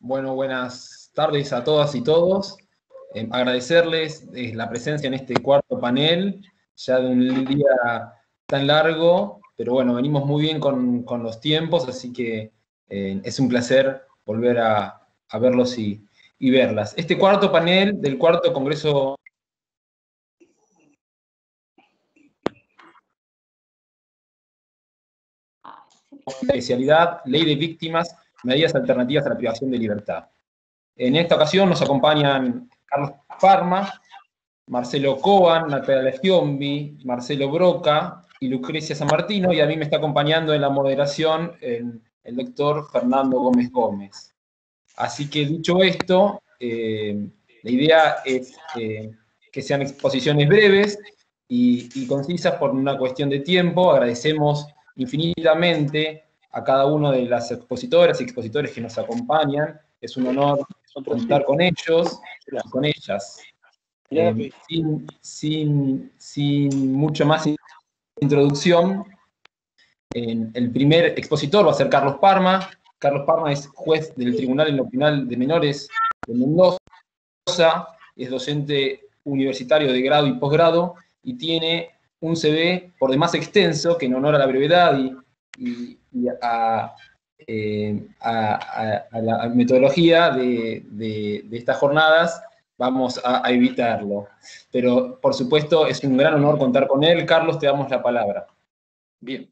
Bueno, buenas tardes a todas y todos. Agradecerles la presencia en este cuarto panel, ya de un día tan largo, pero bueno, venimos muy bien con los tiempos, así que es un placer volver a verlos y verlas. Este cuarto panel del cuarto Congreso especialidad, Ley de Víctimas, Medidas Alternativas a la Privación de Libertad. En esta ocasión nos acompañan Carlos Parma, Marcelo Coban, Natalia Giombi, Marcelo Broca y Lucrecia San Martino, y a mí me está acompañando en la moderación el doctor Fernando Gómez Gómez. Así que dicho esto, la idea es que sean exposiciones breves y concisas por una cuestión de tiempo. Agradecemos infinitamente a cada una de las expositoras y expositores que nos acompañan. Es un honor contar con ellos y con ellas. Sin mucho más introducción, el primer expositor va a ser Carlos Parma. Carlos Parma es juez del Tribunal en lo Penal de Menores de Mendoza, es docente universitario de grado y posgrado y tiene un CV por demás extenso que en honor a la brevedad y a la metodología de estas jornadas vamos a evitarlo. Pero por supuesto es un gran honor contar con él. Carlos, te damos la palabra. Bien.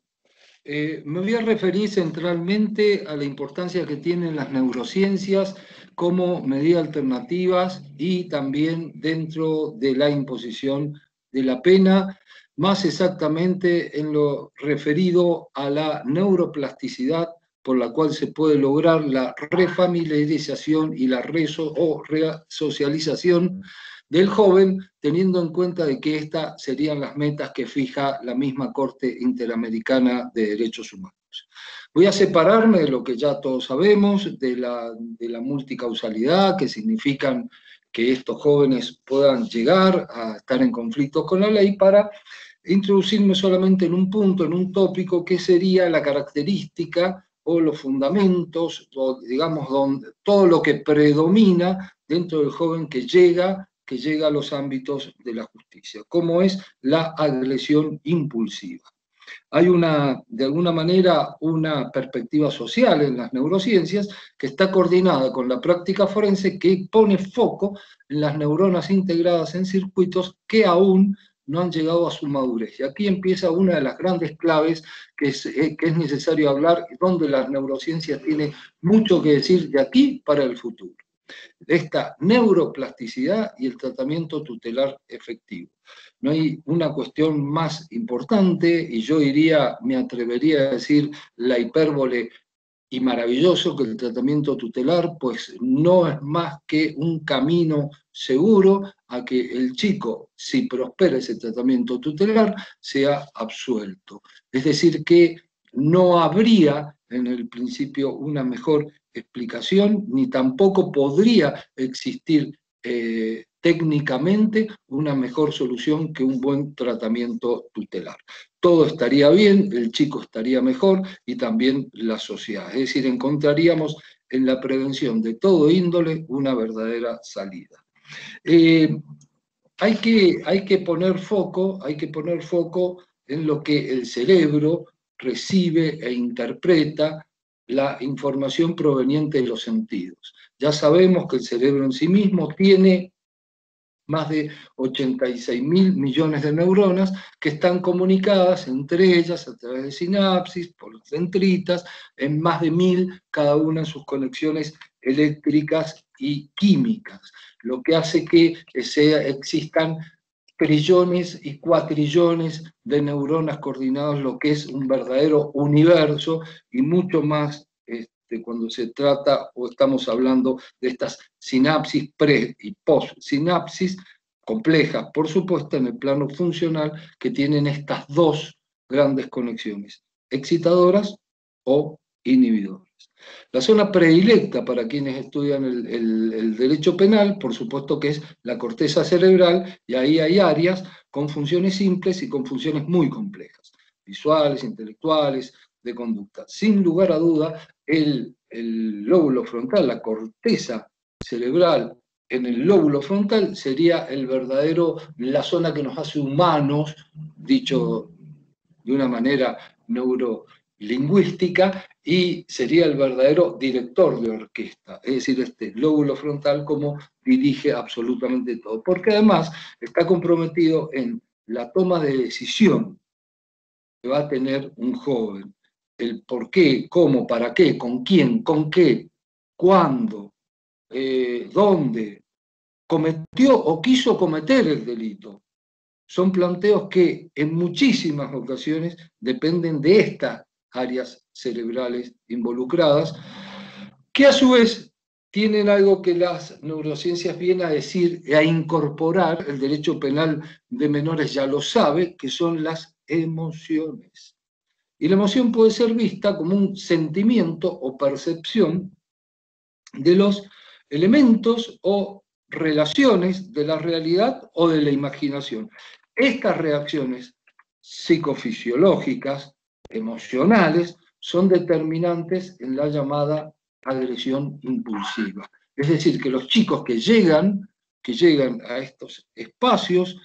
Me voy a referir centralmente a la importancia que tienen las neurociencias como medida alternativas y también dentro de la imposición de la pena, más exactamente en lo referido a la neuroplasticidad por la cual se puede lograr la refamiliarización y la resocialización del joven, teniendo en cuenta de que estas serían las metas que fija la misma Corte Interamericana de Derechos Humanos. Voy a separarme de lo que ya todos sabemos, de la multicausalidad, que significan que estos jóvenes puedan llegar a estar en conflictos con la ley, para introducirme solamente en un punto, en un tópico, que sería la característica o los fundamentos, o digamos, todo lo que predomina dentro del joven que llega a los ámbitos de la justicia, como es la agresión impulsiva. Hay de alguna manera, una perspectiva social en las neurociencias que está coordinada con la práctica forense, que pone foco en las neuronas integradas en circuitos que aún no han llegado a su madurez. Y aquí empieza una de las grandes claves que es necesario hablar, donde las neurociencias tienen mucho que decir de aquí para el futuro. Esta neuroplasticidad y el tratamiento tutelar efectivo. No hay una cuestión más importante, y yo me atrevería a decir la hipérbole y maravilloso, que el tratamiento tutelar pues no es más que un camino seguro a que el chico, si prospera ese tratamiento tutelar, sea absuelto. Es decir, que no habría en el principio una mejor explicación, ni tampoco podría existir técnicamente una mejor solución que un buen tratamiento tutelar. Todo estaría bien, el chico estaría mejor y también la sociedad. Es decir, encontraríamos en la prevención de todo índole una verdadera salida. Hay que poner foco en lo que el cerebro recibe e interpreta la información proveniente de los sentidos. Ya sabemos que el cerebro en sí mismo tiene más de 86.000 millones de neuronas que están comunicadas entre ellas a través de sinapsis, por dendritas, en más de 1.000 cada una en sus conexiones eléctricas y químicas, lo que hace que existan trillones y cuatrillones de neuronas coordinadas, lo que es un verdadero universo, y mucho más cuando se trata o estamos hablando de estas sinapsis pre- y post-sinapsis, complejas, por supuesto, en el plano funcional, que tienen estas dos grandes conexiones, excitadoras o inhibidoras. La zona predilecta para quienes estudian el derecho penal, por supuesto que es la corteza cerebral, y ahí hay áreas con funciones simples y con funciones muy complejas, visuales, intelectuales, de conducta. Sin lugar a duda, el lóbulo frontal, la corteza cerebral en el lóbulo frontal sería la zona que nos hace humanos, dicho de una manera neurolingüística, y sería el verdadero director de orquesta, es decir, este lóbulo frontal como dirige absolutamente todo, porque además está comprometido en la toma de decisión que va a tener un joven, el por qué, cómo, para qué, con quién, con qué, cuándo, dónde, cometió o quiso cometer el delito. Son planteos que en muchísimas ocasiones dependen de estas áreas cerebrales involucradas, que a su vez tienen algo que las neurociencias vienen a decir, a incorporar, el derecho penal de menores ya lo sabe, que son las emociones. Y la emoción puede ser vista como un sentimiento o percepción de los elementos o relaciones de la realidad o de la imaginación. Estas reacciones psicofisiológicas, emocionales, son determinantes en la llamada agresión impulsiva. Es decir, que los chicos que llegan a estos espacios,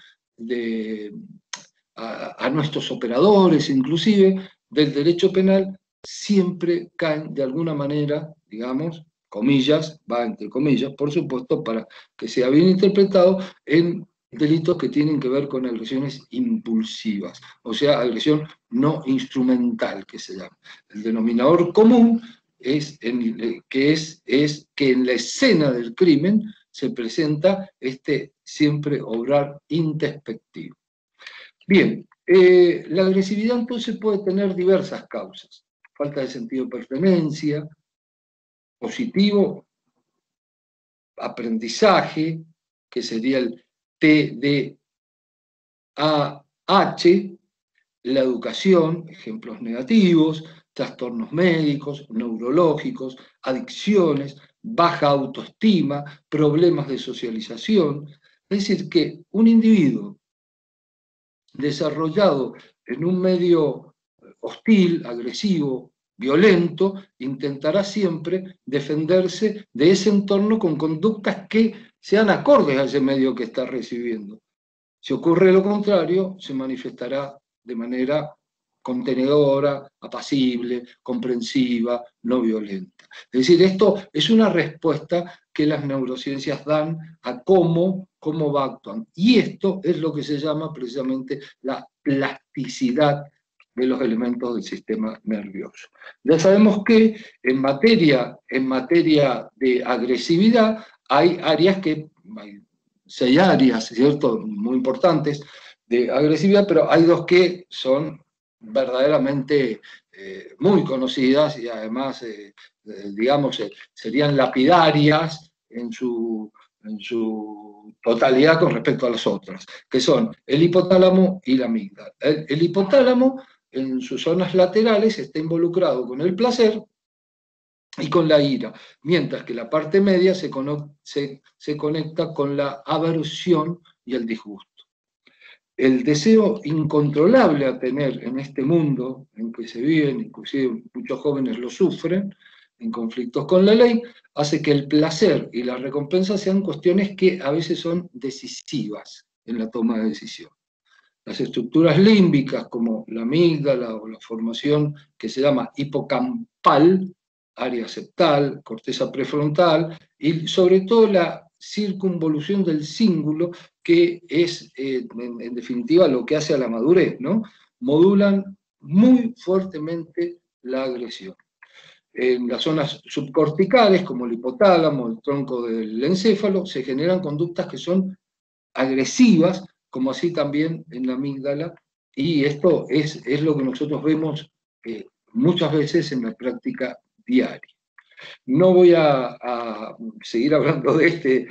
a nuestros operadores inclusive, del derecho penal, siempre caen de alguna manera, digamos, comillas, va entre comillas, por supuesto, para que sea bien interpretado, en delitos que tienen que ver con agresiones impulsivas, o sea, agresión no instrumental, que se llama. El denominador común es que en la escena del crimen se presenta este siempre obrar introspectivo. Bien, la agresividad entonces puede tener diversas causas. Falta de sentido de pertenencia, positivo, aprendizaje, que sería el TDAH, la educación, ejemplos negativos, trastornos médicos, neurológicos, adicciones, baja autoestima, problemas de socialización. Es decir, que un individuo desarrollado en un medio hostil, agresivo, violento, intentará siempre defenderse de ese entorno con conductas que sean acordes a ese medio que está recibiendo. Si ocurre lo contrario, se manifestará de manera contenedora, apacible, comprensiva, no violenta. Es decir, esto es una respuesta que las neurociencias dan a cómo va actuando. Y esto es lo que se llama precisamente la plasticidad de los elementos del sistema nervioso. Ya sabemos que en materia de agresividad hay áreas hay 6 áreas, ¿cierto?, muy importantes de agresividad, pero hay 2 que son verdaderamente muy conocidas y además, digamos, serían lapidarias en su totalidad con respecto a las otras, que son el hipotálamo y la amígdala. El hipotálamo, en sus zonas laterales, está involucrado con el placer y con la ira, mientras que la parte media se conecta con la aversión y el disgusto. El deseo incontrolable a tener en este mundo en que se viven, inclusive muchos jóvenes lo sufren, en conflictos con la ley, hace que el placer y la recompensa sean cuestiones que a veces son decisivas en la toma de decisión. Las estructuras límbicas, como la amígdala o la formación que se llama hipocampal, área septal, corteza prefrontal, y sobre todo la circunvolución del cíngulo, que es, en definitiva, lo que hace a la madurez, ¿no? Modulan muy fuertemente la agresión. En las zonas subcorticales, como el hipotálamo, el tronco del encéfalo, se generan conductas que son agresivas, como así también en la amígdala, y esto es lo que nosotros vemos muchas veces en la práctica diaria. No voy a seguir hablando de este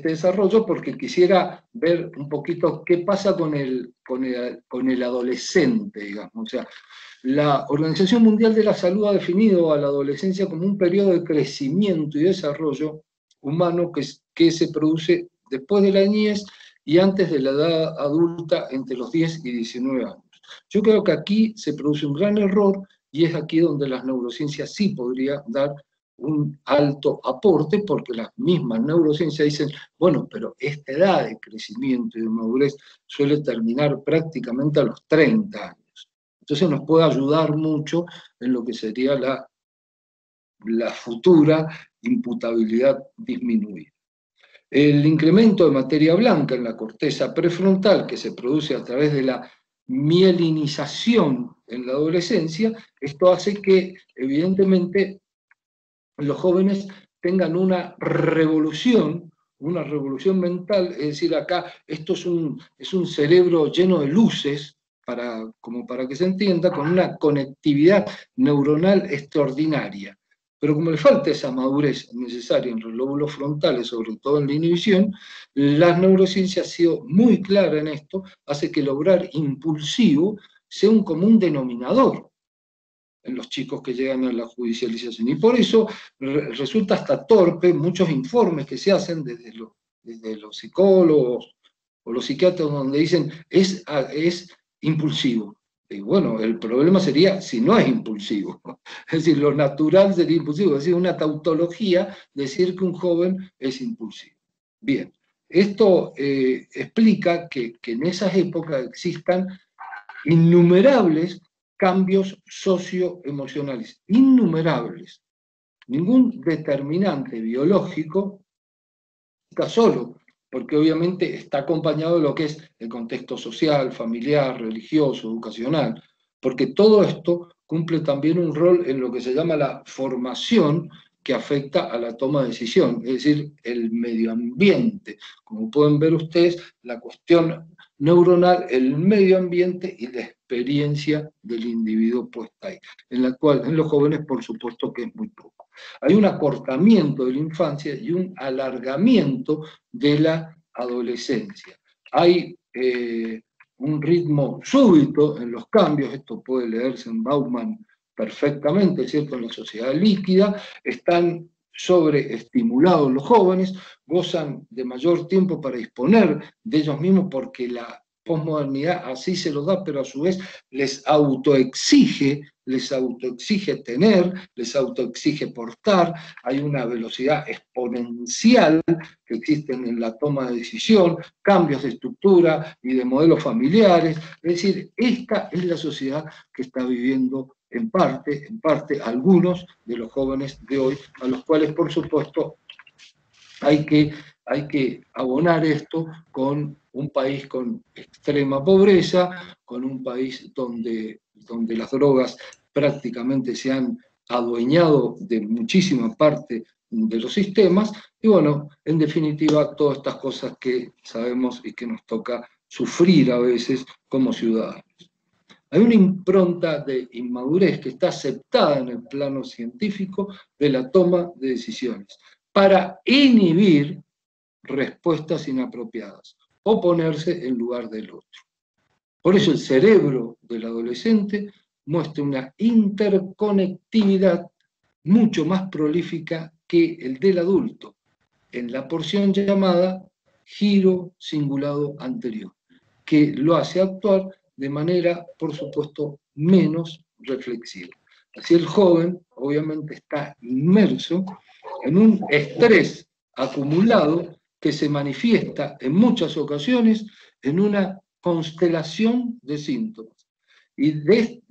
desarrollo porque quisiera ver un poquito qué pasa con el adolescente, digamos. O sea, la Organización Mundial de la Salud ha definido a la adolescencia como un periodo de crecimiento y desarrollo humano que se produce después de la niñez y antes de la edad adulta, entre los 10 y 19 años. Yo creo que aquí se produce un gran error y es aquí donde las neurociencias sí podrían dar un alto aporte, porque las mismas neurociencias dicen, bueno, pero esta edad de crecimiento y de madurez suele terminar prácticamente a los 30 años. Entonces nos puede ayudar mucho en lo que sería la futura imputabilidad disminuida. El incremento de materia blanca en la corteza prefrontal que se produce a través de la mielinización en la adolescencia, esto hace que evidentemente los jóvenes tengan una revolución mental, es decir, acá esto es un cerebro lleno de luces, como para que se entienda, con una conectividad neuronal extraordinaria. Pero como le falta esa madurez necesaria en los lóbulos frontales, sobre todo en la inhibición, la neurociencia ha sido muy clara en esto, hace que lograr impulsivo sea un común denominador en los chicos que llegan a la judicialización. Y por eso resulta hasta torpe muchos informes que se hacen desde los psicólogos o los psiquiatras, donde dicen es impulsivo. Y bueno, el problema sería si no es impulsivo. Es decir, lo natural sería impulsivo. Es decir, una tautología decir que un joven es impulsivo. Bien, esto explica que en esas épocas existan innumerables cambios socioemocionales, innumerables. Ningún determinante biológico está solo, porque obviamente está acompañado de lo que es el contexto social, familiar, religioso, educacional, porque todo esto cumple también un rol en lo que se llama la formación que afecta a la toma de decisión, es decir, el medio ambiente. Como pueden ver ustedes, la cuestión neuronal, el medio ambiente y la experiencia del individuo puesta ahí, en la cual en los jóvenes por supuesto que es muy poco. Hay un acortamiento de la infancia y un alargamiento de la adolescencia. Hay un ritmo súbito en los cambios, esto puede leerse en Bauman perfectamente, ¿cierto? En la sociedad líquida, están sobreestimulados los jóvenes, gozan de mayor tiempo para disponer de ellos mismos porque la posmodernidad así se los da, pero a su vez les autoexige tener, les autoexige portar, hay una velocidad exponencial que existe en la toma de decisión, cambios de estructura y de modelos familiares, es decir, esta es la sociedad que está viviendo en parte, algunos de los jóvenes de hoy, a los cuales por supuesto hay que abonar esto con un país con extrema pobreza, con un país donde las drogas prácticamente se han adueñado de muchísima parte de los sistemas, y bueno, en definitiva, todas estas cosas que sabemos y que nos toca sufrir a veces como ciudadanos. Hay una impronta de inmadurez que está aceptada en el plano científico de la toma de decisiones para inhibir respuestas inapropiadas o ponerse en lugar del otro. Por eso el cerebro del adolescente muestra una interconectividad mucho más prolífica que el del adulto, en la porción llamada giro cingulado anterior, que lo hace actuar de manera, por supuesto, menos reflexiva. Así el joven, obviamente, está inmerso en un estrés acumulado que se manifiesta en muchas ocasiones en una constelación de síntomas. Y de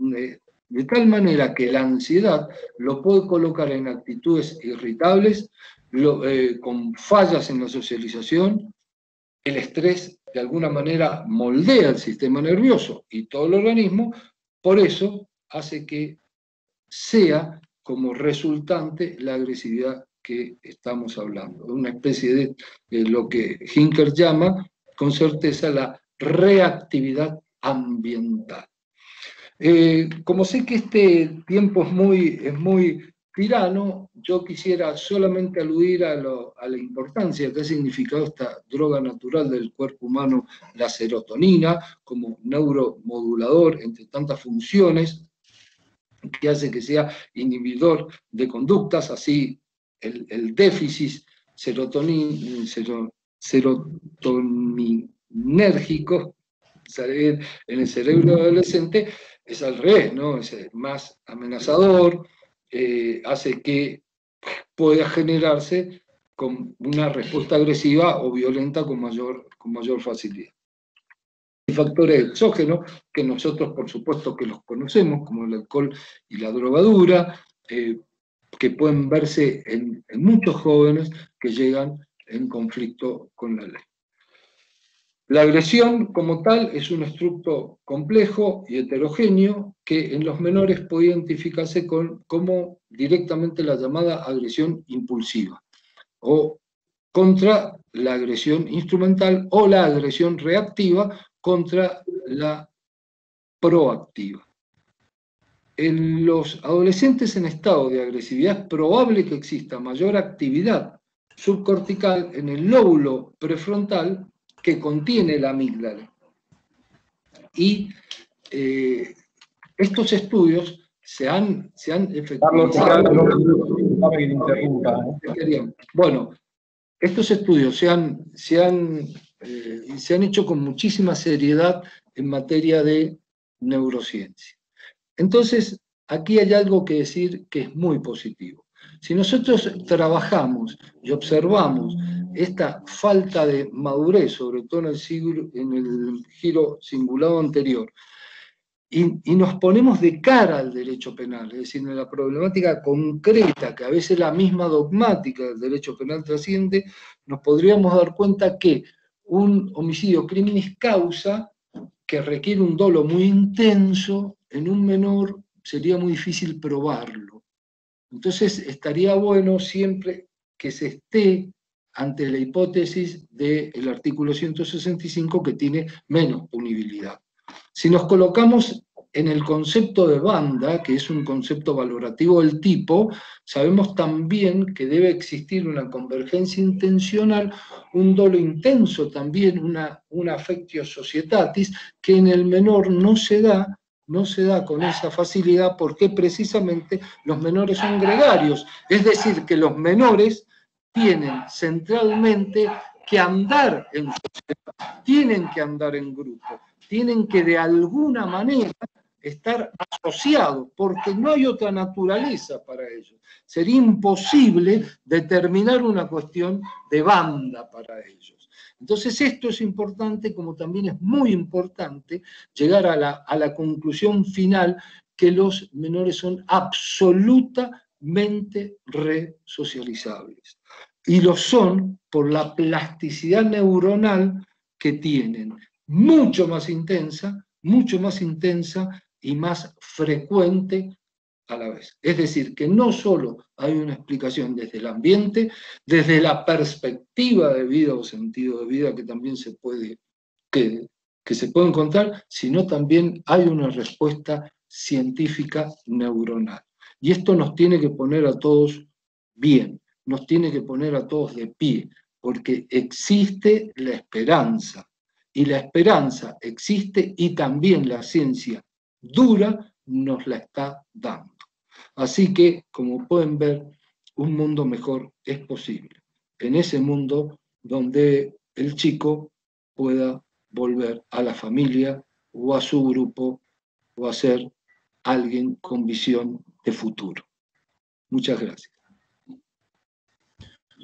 tal manera que la ansiedad lo puede colocar en actitudes irritables, con fallas en la socialización. El estrés de alguna manera moldea el sistema nervioso y todo el organismo, por eso hace que sea como resultante la agresividad que estamos hablando. Una especie de lo que Hinker llama con certeza la reactividad ambiental. Como sé que este tiempo es muy tirano, yo quisiera solamente aludir a la importancia que ha significado esta droga natural del cuerpo humano, la serotonina, como neuromodulador entre tantas funciones, que hace que sea inhibidor de conductas, así el déficit serotoninérgico en el cerebro adolescente es al revés, ¿no? Es más amenazador, hace que pueda generarse con una respuesta agresiva o violenta con mayor facilidad. Hay factores exógenos que nosotros, por supuesto, que los conocemos, como el alcohol y la drogadura, que pueden verse en muchos jóvenes que llegan en conflicto con la ley. La agresión como tal es un estructo complejo y heterogéneo que en los menores puede identificarse como directamente la llamada agresión impulsiva o contra la agresión instrumental o la agresión reactiva contra la proactiva. En los adolescentes en estado de agresividad es probable que exista mayor actividad subcortical en el lóbulo prefrontal que contiene la amígdala. Y estos estudios se han efectuado. Bueno, estos estudios se han hecho con muchísima seriedad en materia de neurociencia. Entonces, aquí hay algo que decir que es muy positivo. Si nosotros trabajamos y observamos esta falta de madurez, sobre todo en el giro cingulado anterior, y nos ponemos de cara al derecho penal, es decir, en la problemática concreta, que a veces la misma dogmática del derecho penal trasciende, nos podríamos dar cuenta que un homicidio criminis causa, que requiere un dolo muy intenso, en un menor sería muy difícil probarlo. Entonces estaría bueno siempre que se esté ante la hipótesis del artículo 165 que tiene menos punibilidad. Si nos colocamos en el concepto de banda, que es un concepto valorativo del tipo, sabemos también que debe existir una convergencia intencional, un dolo intenso también, una affectio societatis, que en el menor no se da con esa facilidad porque precisamente los menores son gregarios, es decir, que los menores tienen centralmente que andar en sociedad, tienen que andar en grupo, tienen que de alguna manera estar asociados, porque no hay otra naturaleza para ellos. Sería imposible determinar una cuestión de banda para ellos. Entonces esto es importante, como también es muy importante llegar a la conclusión final que los menores son absolutamente resocializables. Y lo son por la plasticidad neuronal que tienen, mucho más intensa y más frecuente a la vez. Es decir, que no solo hay una explicación desde el ambiente, desde la perspectiva de vida o sentido de vida que también se puede encontrar, sino también hay una respuesta científica neuronal. Y esto nos tiene que poner a todos bien, nos tiene que poner a todos de pie, porque existe la esperanza. Y la esperanza existe y también la ciencia dura nos la está dando. Así que, como pueden ver, un mundo mejor es posible. En ese mundo donde el chico pueda volver a la familia o a su grupo o a ser alguien con visión de futuro. Muchas gracias.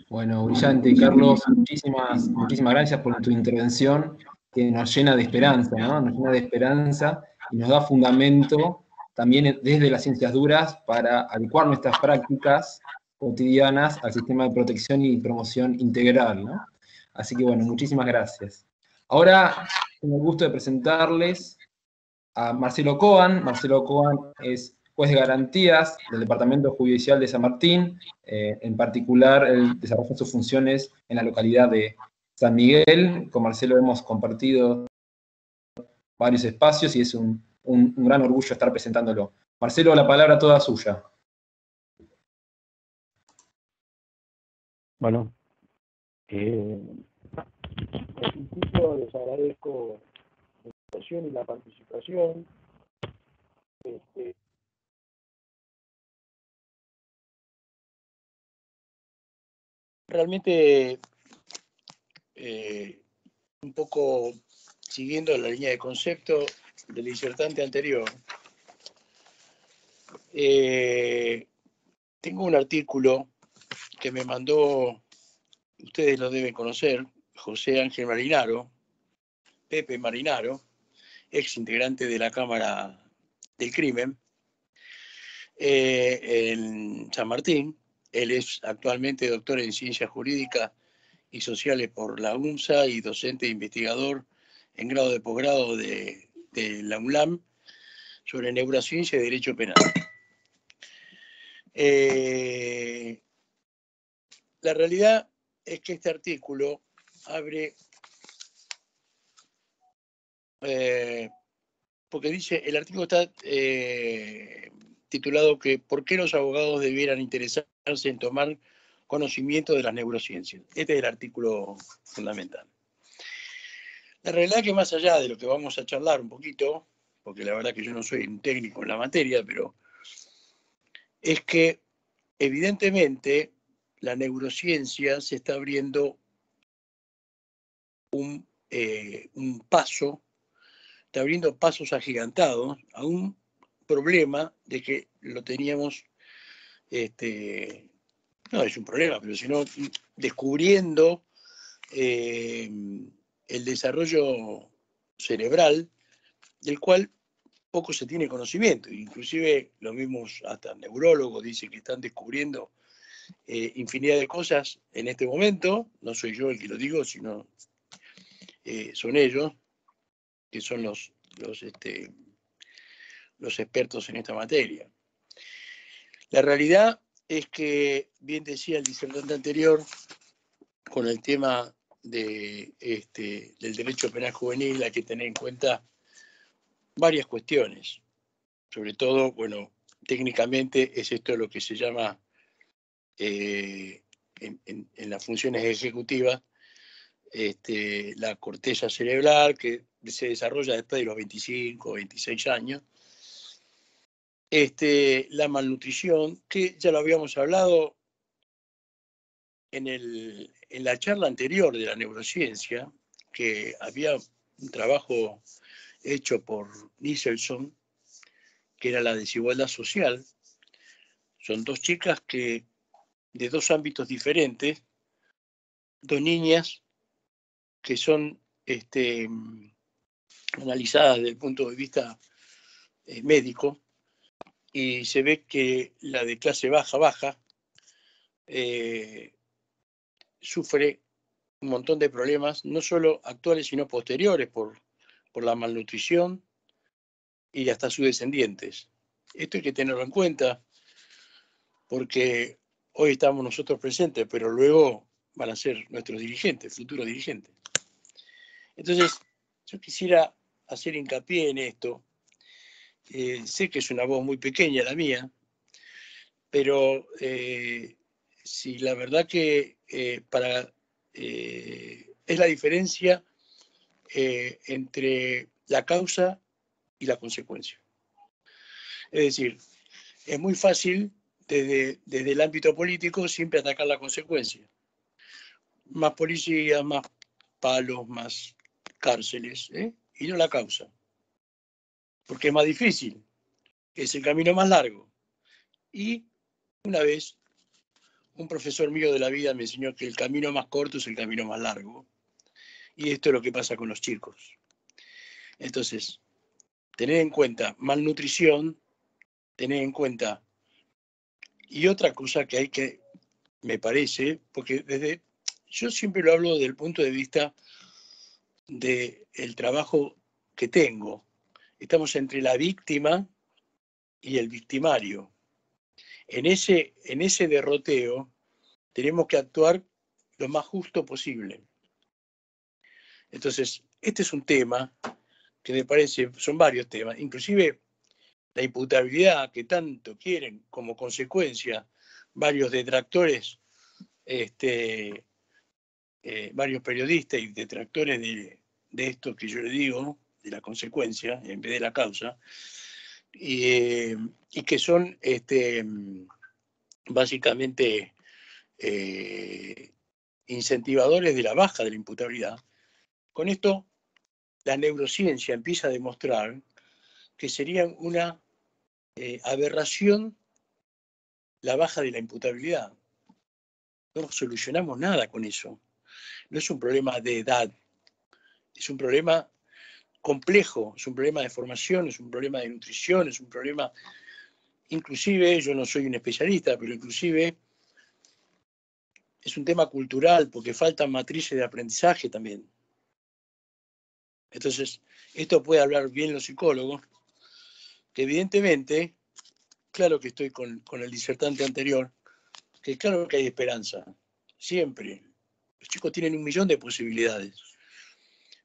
Bueno, brillante, Carlos. Muchísimas gracias por tu intervención, que nos llena de esperanza, ¿no? Nos llena de esperanza y nos da fundamento también desde las ciencias duras para adecuar nuestras prácticas cotidianas al sistema de protección y promoción integral, ¿no? Así que, bueno, muchísimas gracias. Ahora tengo el gusto de presentarles a Marcelo Coan. Marcelo Coan es juez de garantías del Departamento Judicial de San Martín. En particular, él desarrolla sus funciones en la localidad de San Miguel. Con Marcelo hemos compartido varios espacios y es un gran orgullo estar presentándolo. Marcelo, la palabra toda suya. Bueno, en principio les agradezco la invitación y la participación. Realmente un poco siguiendo la línea de concepto del disertante anterior, tengo un artículo que me mandó, ustedes lo deben conocer, José Ángel Marinaro, Pepe Marinaro, ex integrante de la Cámara del Crimen, en San Martín. Él es actualmente doctor en Ciencias Jurídicas y Sociales por la UNSA y docente e investigador en grado de posgrado de la UNLAM sobre neurociencia y derecho penal. La realidad es que este artículo abre, porque dice, el artículo está titulado que ¿por qué los abogados debieran interesarse en tomar conocimiento de las neurociencias? Este es el artículo fundamental. La realidad es que más allá de lo que vamos a charlar un poquito, porque la verdad que yo no soy un técnico en la materia, pero es que evidentemente la neurociencia se está abriendo un paso, está abriendo pasos agigantados a un problema de que lo teníamos, no es un problema, pero sino descubriendo el desarrollo cerebral del cual poco se tiene conocimiento. Inclusive los mismos hasta neurólogos dicen que están descubriendo infinidad de cosas en este momento. No soy yo el que lo digo, sino son ellos, que son los expertos en esta materia. La realidad es que, bien decía el disertante anterior, con el tema del derecho penal juvenil hay que tener en cuenta varias cuestiones. Sobre todo, bueno, técnicamente es esto lo que se llama en las funciones ejecutivas la corteza cerebral, que se desarrolla después de los 25 o 26 años. La malnutrición, que ya lo habíamos hablado en la charla anterior de la neurociencia, que había un trabajo hecho por Niselson, que era la desigualdad social. Son dos chicas que, de dos ámbitos diferentes, dos niñas que son analizadas desde el punto de vista médico, y se ve que la de clase baja sufre un montón de problemas, no solo actuales, sino posteriores, por la malnutrición y hasta sus descendientes. Esto hay que tenerlo en cuenta, porque hoy estamos nosotros presentes, pero luego van a ser nuestros dirigentes, futuros dirigentes. Entonces, yo quisiera hacer hincapié en esto. Sé que es una voz muy pequeña la mía, pero si la verdad que es la diferencia entre la causa y la consecuencia. Es decir, es muy fácil desde el ámbito político siempre atacar la consecuencia. Más policías, más palos, más cárceles, y no la causa. Porque es más difícil, es el camino más largo. Y una vez un profesor mío de la vida me enseñó que el camino más corto es el camino más largo. Y esto es lo que pasa con los chicos. Entonces, tener en cuenta malnutrición, tener en cuenta, y otra cosa que hay que, me parece, porque yo siempre lo hablo desde el punto de vista del trabajo que tengo. Estamos entre la víctima y el victimario. En ese derroteo tenemos que actuar lo más justo posible. Entonces, este es un tema que me parece, son varios temas, inclusive la imputabilidad que tanto quieren como consecuencia varios detractores, varios periodistas y detractores de esto que yo le digo, de la consecuencia en vez de la causa, y que son básicamente incentivadores de la baja de la imputabilidad. Con esto la neurociencia empieza a demostrar que sería una aberración la baja de la imputabilidad. No solucionamos nada con eso. No es un problema de edad, es un problema complejo, es un problema de formación, es un problema de nutrición, es un problema, inclusive, yo no soy un especialista, pero inclusive es un tema cultural, porque faltan matrices de aprendizaje también. Entonces, esto puede hablar bien los psicólogos, que evidentemente, claro que estoy con el disertante anterior, que claro que hay esperanza, siempre. Los chicos tienen 1.000.000 de posibilidades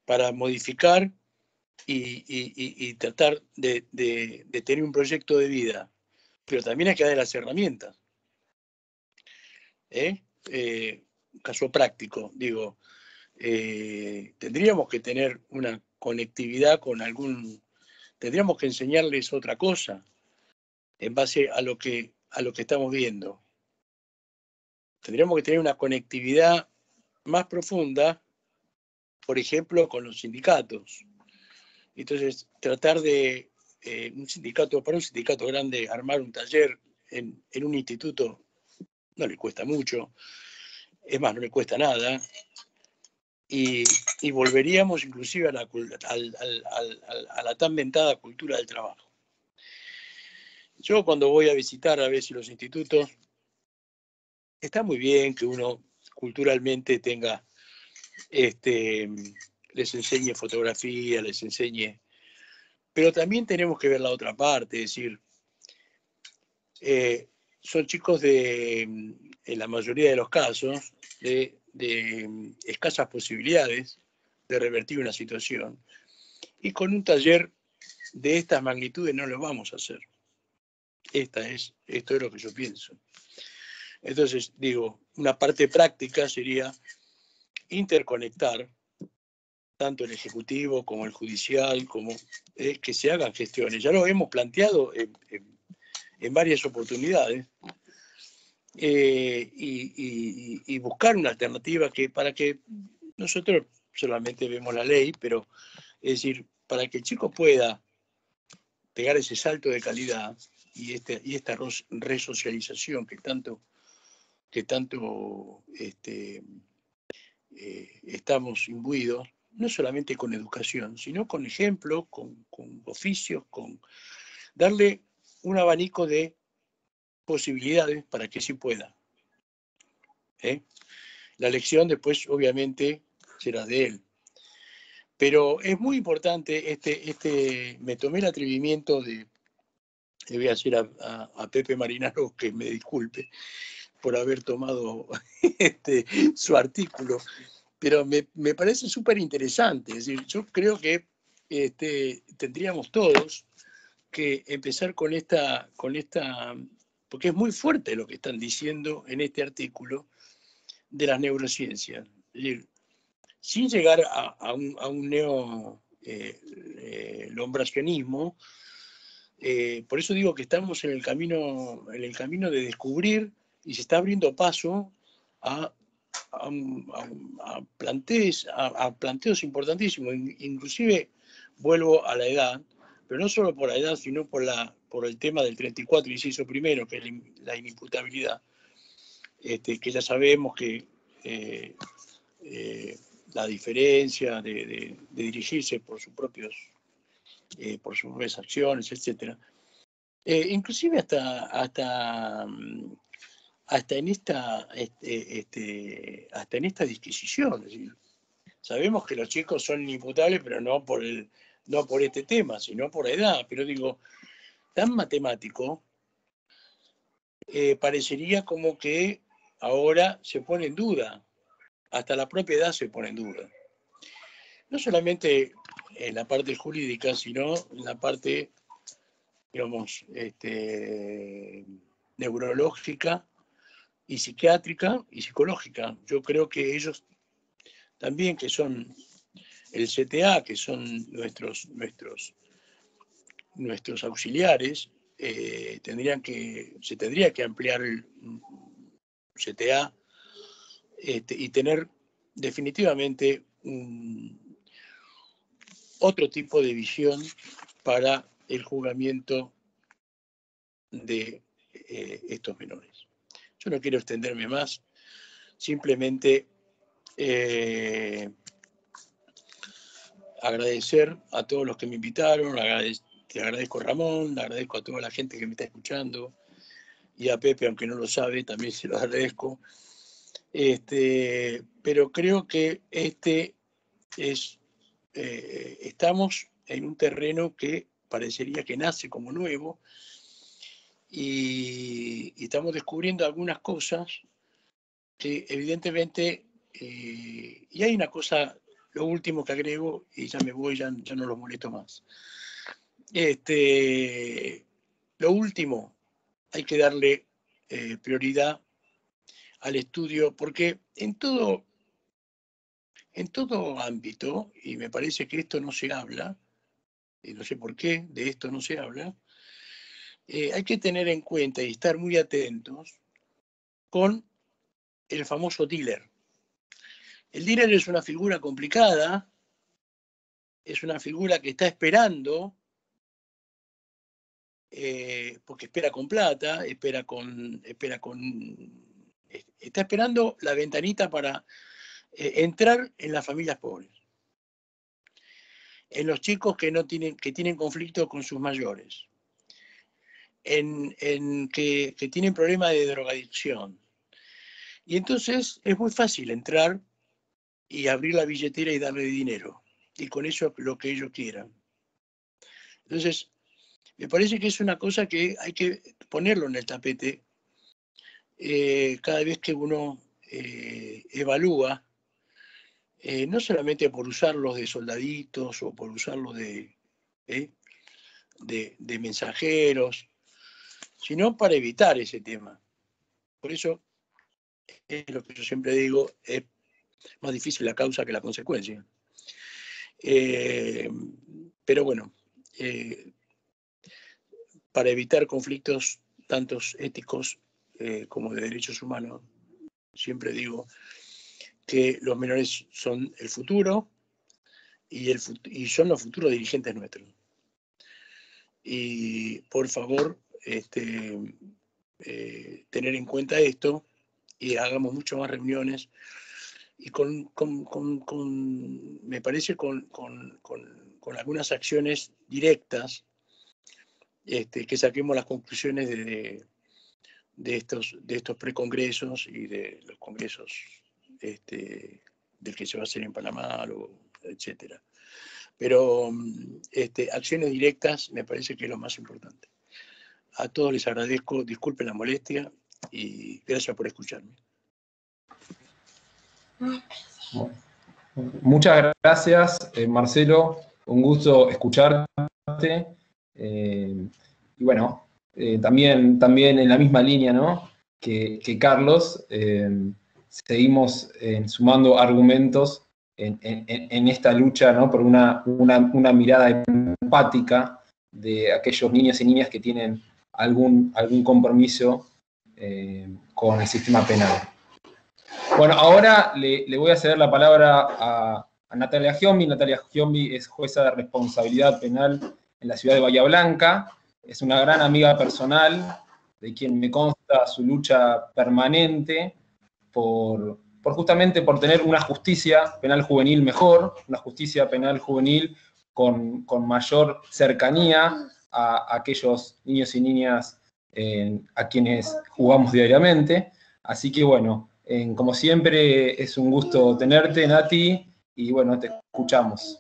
para modificar y tratar de tener un proyecto de vida, pero también hay que dar las herramientas. Caso práctico, digo, tendríamos que tener una conectividad con tendríamos que enseñarles otra cosa en base a lo que estamos viendo. Tendríamos que tener una conectividad más profunda, por ejemplo, con los sindicatos. Entonces, tratar de, para un sindicato grande, armar un taller en un instituto no le cuesta mucho, es más, no le cuesta nada, y volveríamos inclusive a la tan ventada cultura del trabajo. Yo cuando voy a visitar a veces los institutos, está muy bien que uno culturalmente tenga, les enseñe fotografía, les enseñe, pero también tenemos que ver la otra parte, es decir, son chicos en la mayoría de los casos, de escasas posibilidades de revertir una situación, y con un taller de estas magnitudes no lo vamos a hacer. Esto es lo que yo pienso. Entonces, digo, una parte práctica sería interconectar tanto el ejecutivo como el judicial, como que se hagan gestiones. Ya lo hemos planteado en varias oportunidades, y buscar una alternativa para que nosotros solamente vemos la ley, pero es decir, para que el chico pueda pegar ese salto de calidad y esta resocialización que tanto estamos imbuidos, no solamente con educación, sino con ejemplo, con oficios, con darle un abanico de posibilidades para que sí pueda. La elección después, obviamente, será de él. Pero es muy importante, me tomé el atrevimiento le voy a decir a Pepe Marinaro que me disculpe por haber tomado su artículo, pero me parece súper interesante. Es decir, yo creo que tendríamos todos que empezar con esta, porque es muy fuerte lo que están diciendo en este artículo de las neurociencias. Es decir, sin llegar a un neo-lombracianismo, por eso digo que estamos en el camino de descubrir, y se está abriendo paso a planteos importantísimos. Inclusive vuelvo a la edad, pero no solo por la edad, sino por el tema del 34, inciso primero, que es la inimputabilidad, que ya sabemos que la diferencia de dirigirse por sus propias acciones, etc. Inclusive hasta en esta disquisición. Es decir, sabemos que los chicos son inimputables, pero no por este tema, sino por la edad. Pero digo, tan matemático, parecería como que ahora se pone en duda. Hasta la propia edad se pone en duda. No solamente en la parte jurídica, sino en la parte, digamos, neurológica y psiquiátrica y psicológica. Yo creo que ellos también, que son el CTA, que son nuestros auxiliares, se tendría que ampliar el CTA y tener definitivamente otro tipo de visión para el juzgamiento de estos menores. Yo no quiero extenderme más, simplemente agradecer a todos los que me invitaron, te agradezco a Ramón, le agradezco a toda la gente que me está escuchando, y a Pepe, aunque no lo sabe, también se lo agradezco. Pero creo que estamos en un terreno que parecería que nace como nuevo, y estamos descubriendo algunas cosas que evidentemente, y hay una cosa, lo último que agrego, y ya me voy, ya no los molesto más. Lo último, hay que darle prioridad al estudio, porque en todo ámbito, y me parece que esto no se habla, y no sé por qué de esto no se habla, hay que tener en cuenta y estar muy atentos con el famoso dealer. El dealer es una figura complicada, es una figura que está esperando, porque espera con plata, está esperando la ventanita para entrar en las familias pobres, en los chicos que tienen conflicto con sus mayores, que tienen problemas de drogadicción. Y entonces es muy fácil entrar y abrir la billetera y darle dinero, y con eso lo que ellos quieran. Entonces, me parece que es una cosa que hay que ponerlo en el tapete cada vez que uno evalúa, no solamente por usarlos de soldaditos o por usarlos de mensajeros, sino para evitar ese tema. Por eso, es lo que yo siempre digo, es más difícil la causa que la consecuencia. Pero bueno, para evitar conflictos tantos éticos como de derechos humanos, siempre digo que los menores son el futuro y son los futuros dirigentes nuestros. Y por favor, tener en cuenta esto, y hagamos mucho más reuniones, y me parece con algunas acciones directas, que saquemos las conclusiones de estos precongresos y de los congresos del que se va a hacer en Panamá, etc. Pero acciones directas me parece que es lo más importante. A todos les agradezco, disculpen la molestia y gracias por escucharme. Muchas gracias, Marcelo. Un gusto escucharte. Y bueno, también en la misma línea, ¿no?, que Carlos, seguimos sumando argumentos en esta lucha, ¿no?, por una mirada empática de aquellos niños y niñas que tienen algún compromiso con el sistema penal. Bueno, ahora le voy a ceder la palabra a Natalia Giombi. Natalia Giombi es jueza de responsabilidad penal en la ciudad de Bahía Blanca. Es una gran amiga personal, de quien me consta su lucha permanente justamente por tener una justicia penal juvenil mejor, una justicia penal juvenil con mayor cercanía a aquellos niños y niñas a quienes jugamos diariamente. Así que bueno, como siempre es un gusto tenerte, Nati, y bueno, te escuchamos.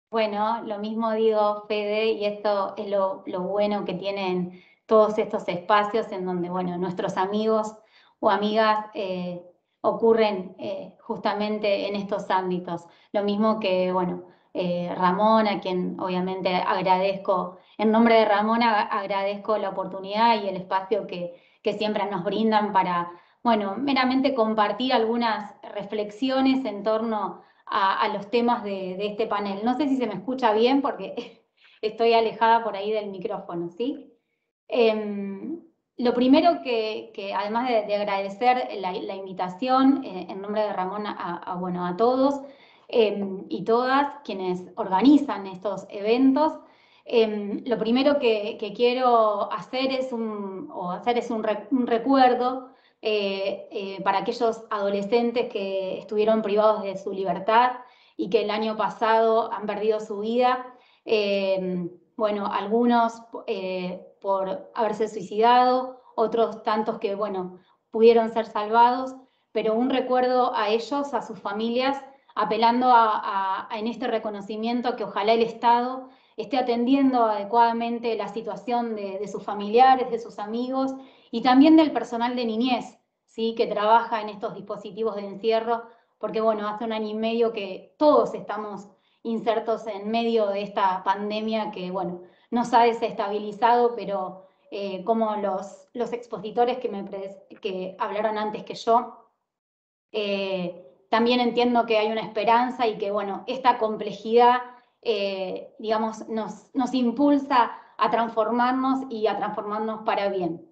Bueno, lo mismo digo, Fede, y esto es lo bueno que tienen todos estos espacios en donde, bueno, nuestros amigos o amigas ocurren justamente en estos ámbitos. Lo mismo que, bueno, Ramón, a quien obviamente agradezco, en nombre de Ramón agradezco la oportunidad y el espacio que siempre nos brindan para, bueno, meramente compartir algunas reflexiones en torno a los temas de este panel. No sé si se me escucha bien porque estoy alejada por ahí del micrófono, ¿sí? Lo primero que además de agradecer la invitación en nombre de Ramón a todos, y todas quienes organizan estos eventos. Lo primero que quiero hacer es un recuerdo para aquellos adolescentes que estuvieron privados de su libertad y que el año pasado han perdido su vida. Bueno, algunos por haberse suicidado, otros tantos que, bueno, pudieron ser salvados, pero un recuerdo a ellos, a sus familias, apelando en este reconocimiento que ojalá el Estado esté atendiendo adecuadamente la situación de sus familiares, de sus amigos y también del personal de niñez, ¿sí?, que trabaja en estos dispositivos de encierro, porque bueno, hace 1 año y medio que todos estamos insertos en medio de esta pandemia que, bueno, nos ha desestabilizado, pero como los expositores que hablaron antes que yo, también entiendo que hay una esperanza y que, bueno, esta complejidad, digamos, nos impulsa a transformarnos y a transformarnos para bien.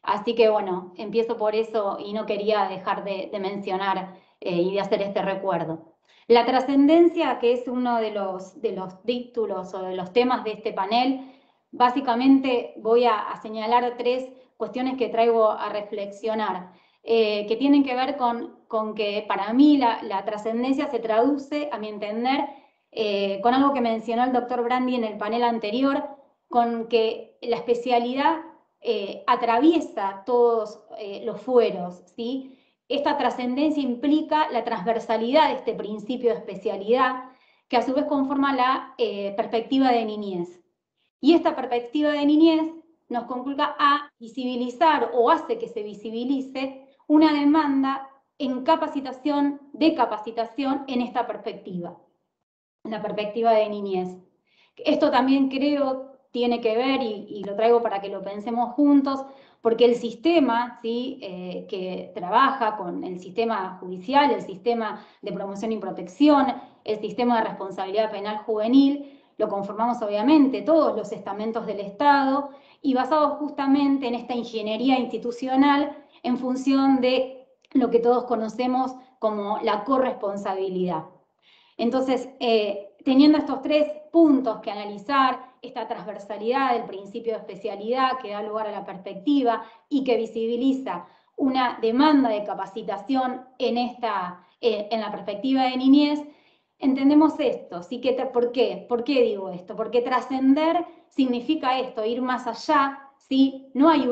Así que, bueno, empiezo por eso y no quería dejar de mencionar y de hacer este recuerdo. La trascendencia, que es uno de los títulos o de los temas de este panel, básicamente voy a señalar 3 cuestiones que traigo a reflexionar, que tienen que ver con que para mí la trascendencia se traduce, a mi entender, con algo que mencionó el doctor Brandi en el panel anterior, con que la especialidad atraviesa todos los fueros, ¿sí? Esta trascendencia implica la transversalidad de este principio de especialidad, que a su vez conforma la perspectiva de niñez. Y esta perspectiva de niñez nos conculca a visibilizar o hace que se visibilice una demanda en capacitación, de capacitación en esta perspectiva, la perspectiva de niñez. Esto también creo tiene que ver, y lo traigo para que lo pensemos juntos, porque el sistema, ¿sí?, que trabaja con el sistema judicial, el sistema de promoción y protección, el sistema de responsabilidad penal juvenil, lo conformamos obviamente todos los estamentos del Estado y basado justamente en esta ingeniería institucional en función de lo que todos conocemos como la corresponsabilidad. Entonces, teniendo estos 3 puntos que analizar, esta transversalidad del principio de especialidad que da lugar a la perspectiva y que visibiliza una demanda de capacitación en la perspectiva de niñez, entendemos esto. ¿Sí? ¿Por qué? ¿Por qué digo esto? Porque trascender significa esto, ir más allá, ¿sí? No hay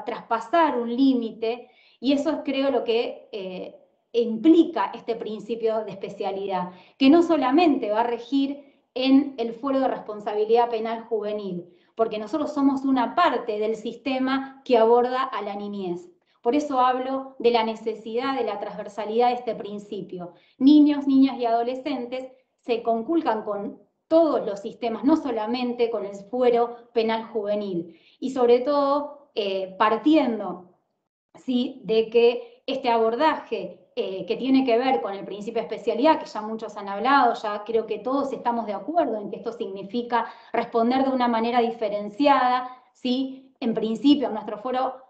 traspasar un límite, y eso es, creo, lo que implica este principio de especialidad, que no solamente va a regir en el fuero de responsabilidad penal juvenil, porque nosotros somos una parte del sistema que aborda a la niñez. Por eso hablo de la necesidad de la transversalidad de este principio. Niños, niñas y adolescentes se conculcan con todos los sistemas, no solamente con el fuero penal juvenil, y sobre todo partiendo, ¿sí?, de que este abordaje que tiene que ver con el principio de especialidad, que ya muchos han hablado, ya creo que todos estamos de acuerdo en que esto significa responder de una manera diferenciada, ¿sí?, en principio en nuestro foro,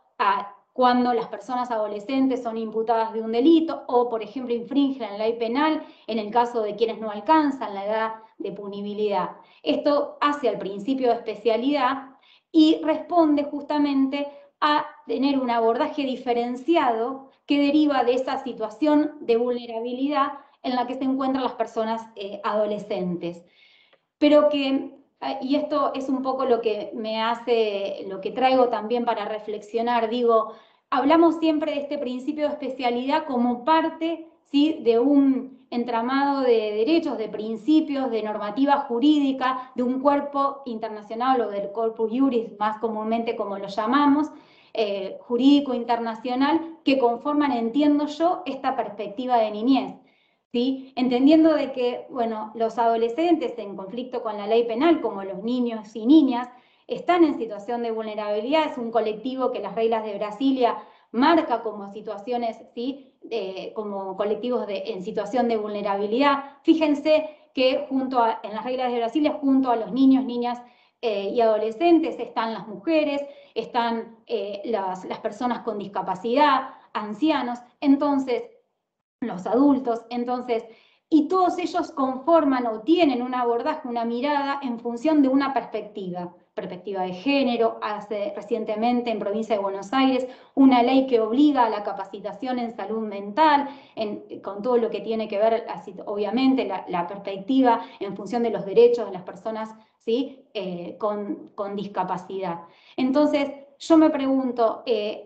cuando las personas adolescentes son imputadas de un delito o, por ejemplo, infringen la ley penal en el caso de quienes no alcanzan la edad de punibilidad. Esto hace al principio de especialidad y responde justamente a tener un abordaje diferenciado que deriva de esa situación de vulnerabilidad en la que se encuentran las personas adolescentes. Pero y esto es un poco lo que lo que traigo también para reflexionar, digo, hablamos siempre de este principio de especialidad como parte, ¿sí?, de un entramado de derechos, de principios, de normativa jurídica, de un cuerpo internacional o del corpus juris, más comúnmente como lo llamamos, jurídico internacional, que conforman, entiendo yo, esta perspectiva de niñez, ¿sí? Entendiendo de que, bueno, los adolescentes en conflicto con la ley penal, como los niños y niñas, están en situación de vulnerabilidad, es un colectivo que las reglas de Brasilia marca como situaciones, ¿sí?, como colectivos en situación de vulnerabilidad. Fíjense que en las reglas de Brasilia, junto a los niños, niñas y adolescentes, están las mujeres, están las personas con discapacidad, ancianos, entonces los adultos. Entonces, y todos ellos conforman o tienen un abordaje, una mirada en función de una perspectiva de género. Hace recientemente en provincia de Buenos Aires una ley que obliga a la capacitación en salud mental, con todo lo que tiene que ver, así, obviamente, la perspectiva en función de los derechos de las personas, ¿sí? Con discapacidad. Entonces, yo me pregunto,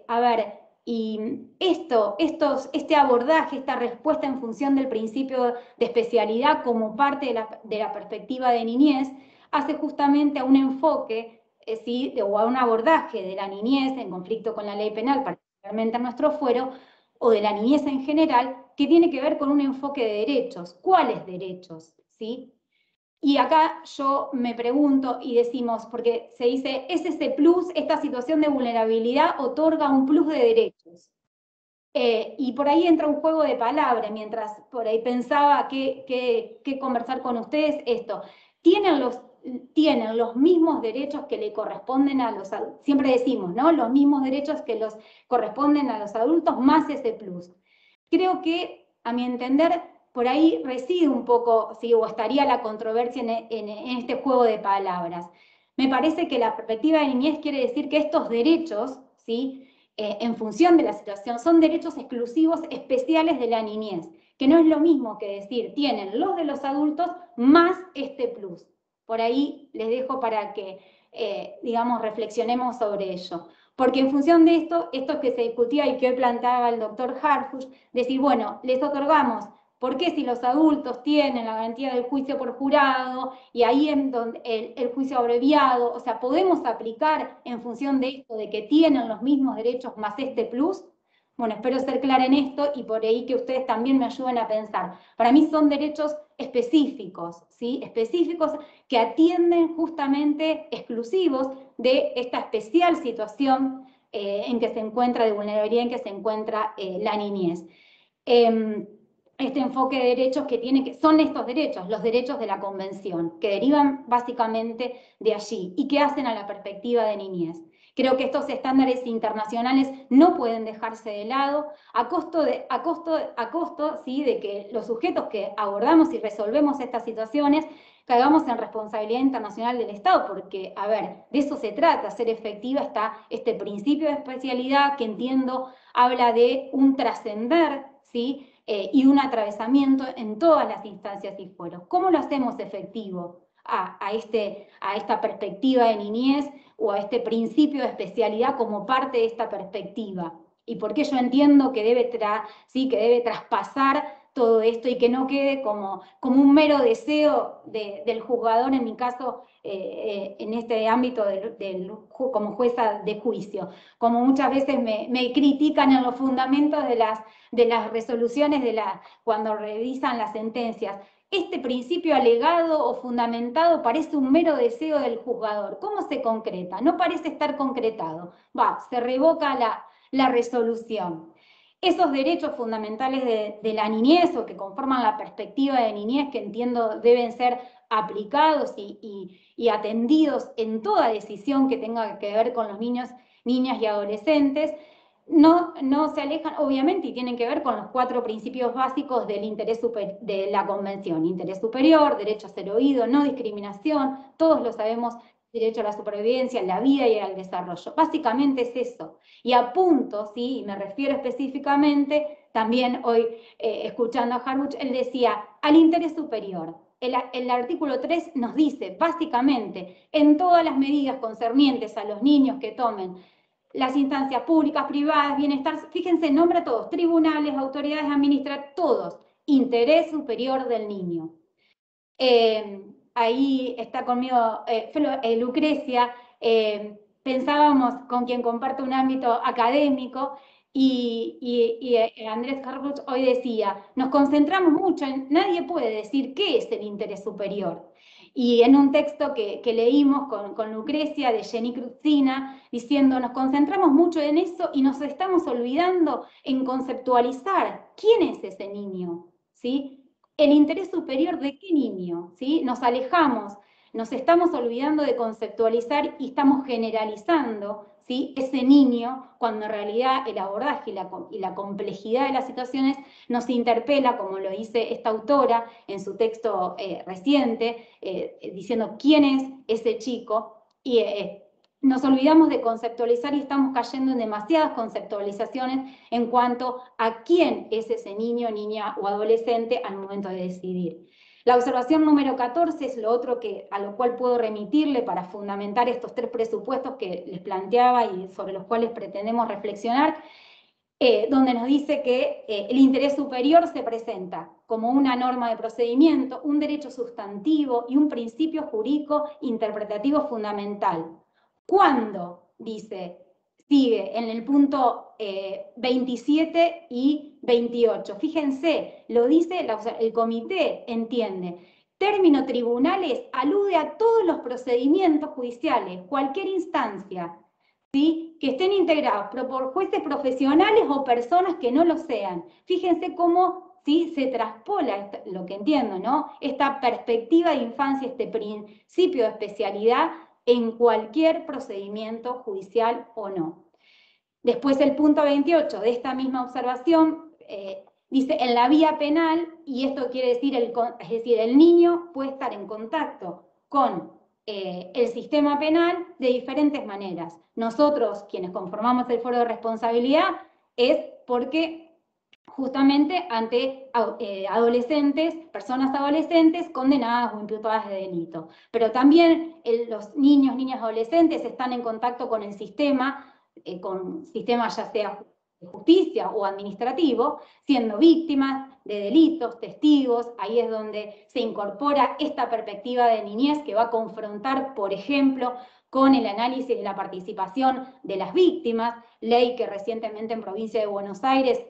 a ver, y este abordaje, esta respuesta en función del principio de especialidad como parte de la perspectiva de niñez, hace justamente a un enfoque, ¿sí? O a un abordaje de la niñez en conflicto con la ley penal, particularmente en nuestro fuero, o de la niñez en general, que tiene que ver con un enfoque de derechos. ¿Cuáles derechos? ¿Sí? Y acá yo me pregunto y decimos, porque se dice, es ese plus, esta situación de vulnerabilidad otorga un plus de derechos. Y por ahí entra un juego de palabras, mientras por ahí pensaba qué conversar con ustedes, esto. ¿Tienen los mismos derechos que le corresponden a los adultos? Siempre decimos, ¿no? Los mismos derechos que los corresponden a los adultos, más ese plus. Creo que, a mi entender, por ahí reside un poco, ¿sí? O estaría la controversia en este juego de palabras. Me parece que la perspectiva de niñez quiere decir que estos derechos, ¿sí? En función de la situación, son derechos exclusivos especiales de la niñez, que no es lo mismo que decir, tienen los de los adultos más este plus. Por ahí les dejo para que, digamos, reflexionemos sobre ello. Porque en función de esto que se discutía y que hoy planteaba el doctor Harfuch, decir, bueno, les otorgamos, ¿por qué si los adultos tienen la garantía del juicio por jurado y ahí en donde el juicio abreviado, o sea, podemos aplicar en función de esto, de que tienen los mismos derechos más este plus? Bueno, espero ser clara en esto y por ahí que ustedes también me ayuden a pensar. Para mí son derechos específicos, ¿sí? Específicos que atienden justamente exclusivos de esta especial situación en que se encuentra, de vulnerabilidad en que se encuentra la niñez. Este enfoque de derechos son estos derechos, los derechos de la Convención, que derivan básicamente de allí y que hacen a la perspectiva de niñez. Creo que estos estándares internacionales no pueden dejarse de lado a costo, ¿sí? De que los sujetos que abordamos y resolvemos estas situaciones caigamos en responsabilidad internacional del Estado, porque, a ver, de eso se trata, hacer efectiva este principio de especialidad que entiendo habla de un trascender, ¿sí? Y un atravesamiento en todas las instancias y fueros. ¿Cómo lo hacemos efectivo a esta perspectiva de niñez o a este principio de especialidad como parte de esta perspectiva? Y por qué yo entiendo que debe traspasar todo esto y que no quede como un mero deseo del juzgador, en mi caso, en este ámbito como jueza de juicio. Como muchas veces me critican en los fundamentos de las resoluciones, cuando revisan las sentencias. Este principio alegado o fundamentado parece un mero deseo del juzgador. ¿Cómo se concreta? No parece estar concretado. Se revoca la resolución. Esos derechos fundamentales de la niñez o que conforman la perspectiva de niñez, que entiendo deben ser aplicados y atendidos en toda decisión que tenga que ver con los niños, niñas y adolescentes, no se alejan, obviamente, y tienen que ver con los 4 principios básicos del interés de la Convención: interés superior, derecho a ser oído, no discriminación, todos lo sabemos, derecho a la supervivencia, a la vida y al desarrollo. Básicamente es eso. Y apunto, ¿sí? Y me refiero específicamente, también hoy escuchando a Harfuch, él decía, al interés superior. El artículo 3 nos dice, básicamente, en todas las medidas concernientes a los niños que tomen las instancias públicas, privadas, bienestar, fíjense, nombra a todos, tribunales, autoridades administrativas, todos, interés superior del niño. Ahí está conmigo Lucrecia, pensábamos, con quien comparte un ámbito académico, y Andrés Harfuch hoy decía, nos concentramos mucho nadie puede decir qué es el interés superior. Y en un texto que leímos con Lucrecia, de Jenny Crucina, diciendo, nos concentramos mucho en eso y nos estamos olvidando en conceptualizar quién es ese niño, ¿sí? El interés superior de qué niño, ¿sí? Nos alejamos, nos estamos olvidando de conceptualizar y estamos generalizando, ¿sí? ese niño, cuando en realidad el abordaje y la complejidad de las situaciones nos interpela, como lo dice esta autora en su texto reciente, diciendo quién es ese chico, y nos olvidamos de conceptualizar y estamos cayendo en demasiadas conceptualizaciones en cuanto a quién es ese niño, niña o adolescente al momento de decidir. La observación número 14 es lo otro a lo cual puedo remitirle para fundamentar estos 3 presupuestos que les planteaba y sobre los cuales pretendemos reflexionar, donde nos dice que el interés superior se presenta como una norma de procedimiento, un derecho sustantivo y un principio jurídico interpretativo fundamental. ¿Cuándo? Dice, sigue en el punto 27 y 28. Fíjense, lo dice el comité, entiende. Término tribunales alude a todos los procedimientos judiciales, cualquier instancia, ¿sí? que estén integrados por jueces profesionales o personas que no lo sean. Fíjense cómo ¿sí? se traspola, lo que entiendo, ¿no? esta perspectiva de infancia, este principio de especialidad en cualquier procedimiento judicial o no. Después el punto 28 de esta misma observación dice en la vía penal, y esto quiere decir, es decir, el niño puede estar en contacto con el sistema penal de diferentes maneras. Nosotros, quienes conformamos el foro de responsabilidad, es porque justamente ante adolescentes, personas adolescentes condenadas o imputadas de delito. Pero también los niños, niñas, adolescentes están en contacto con el sistema, ya sea de justicia o administrativo, siendo víctimas de delitos, testigos. Ahí es donde se incorpora esta perspectiva de niñez que va a confrontar, por ejemplo, con el análisis de la participación de las víctimas, ley que recientemente en Provincia de Buenos Aires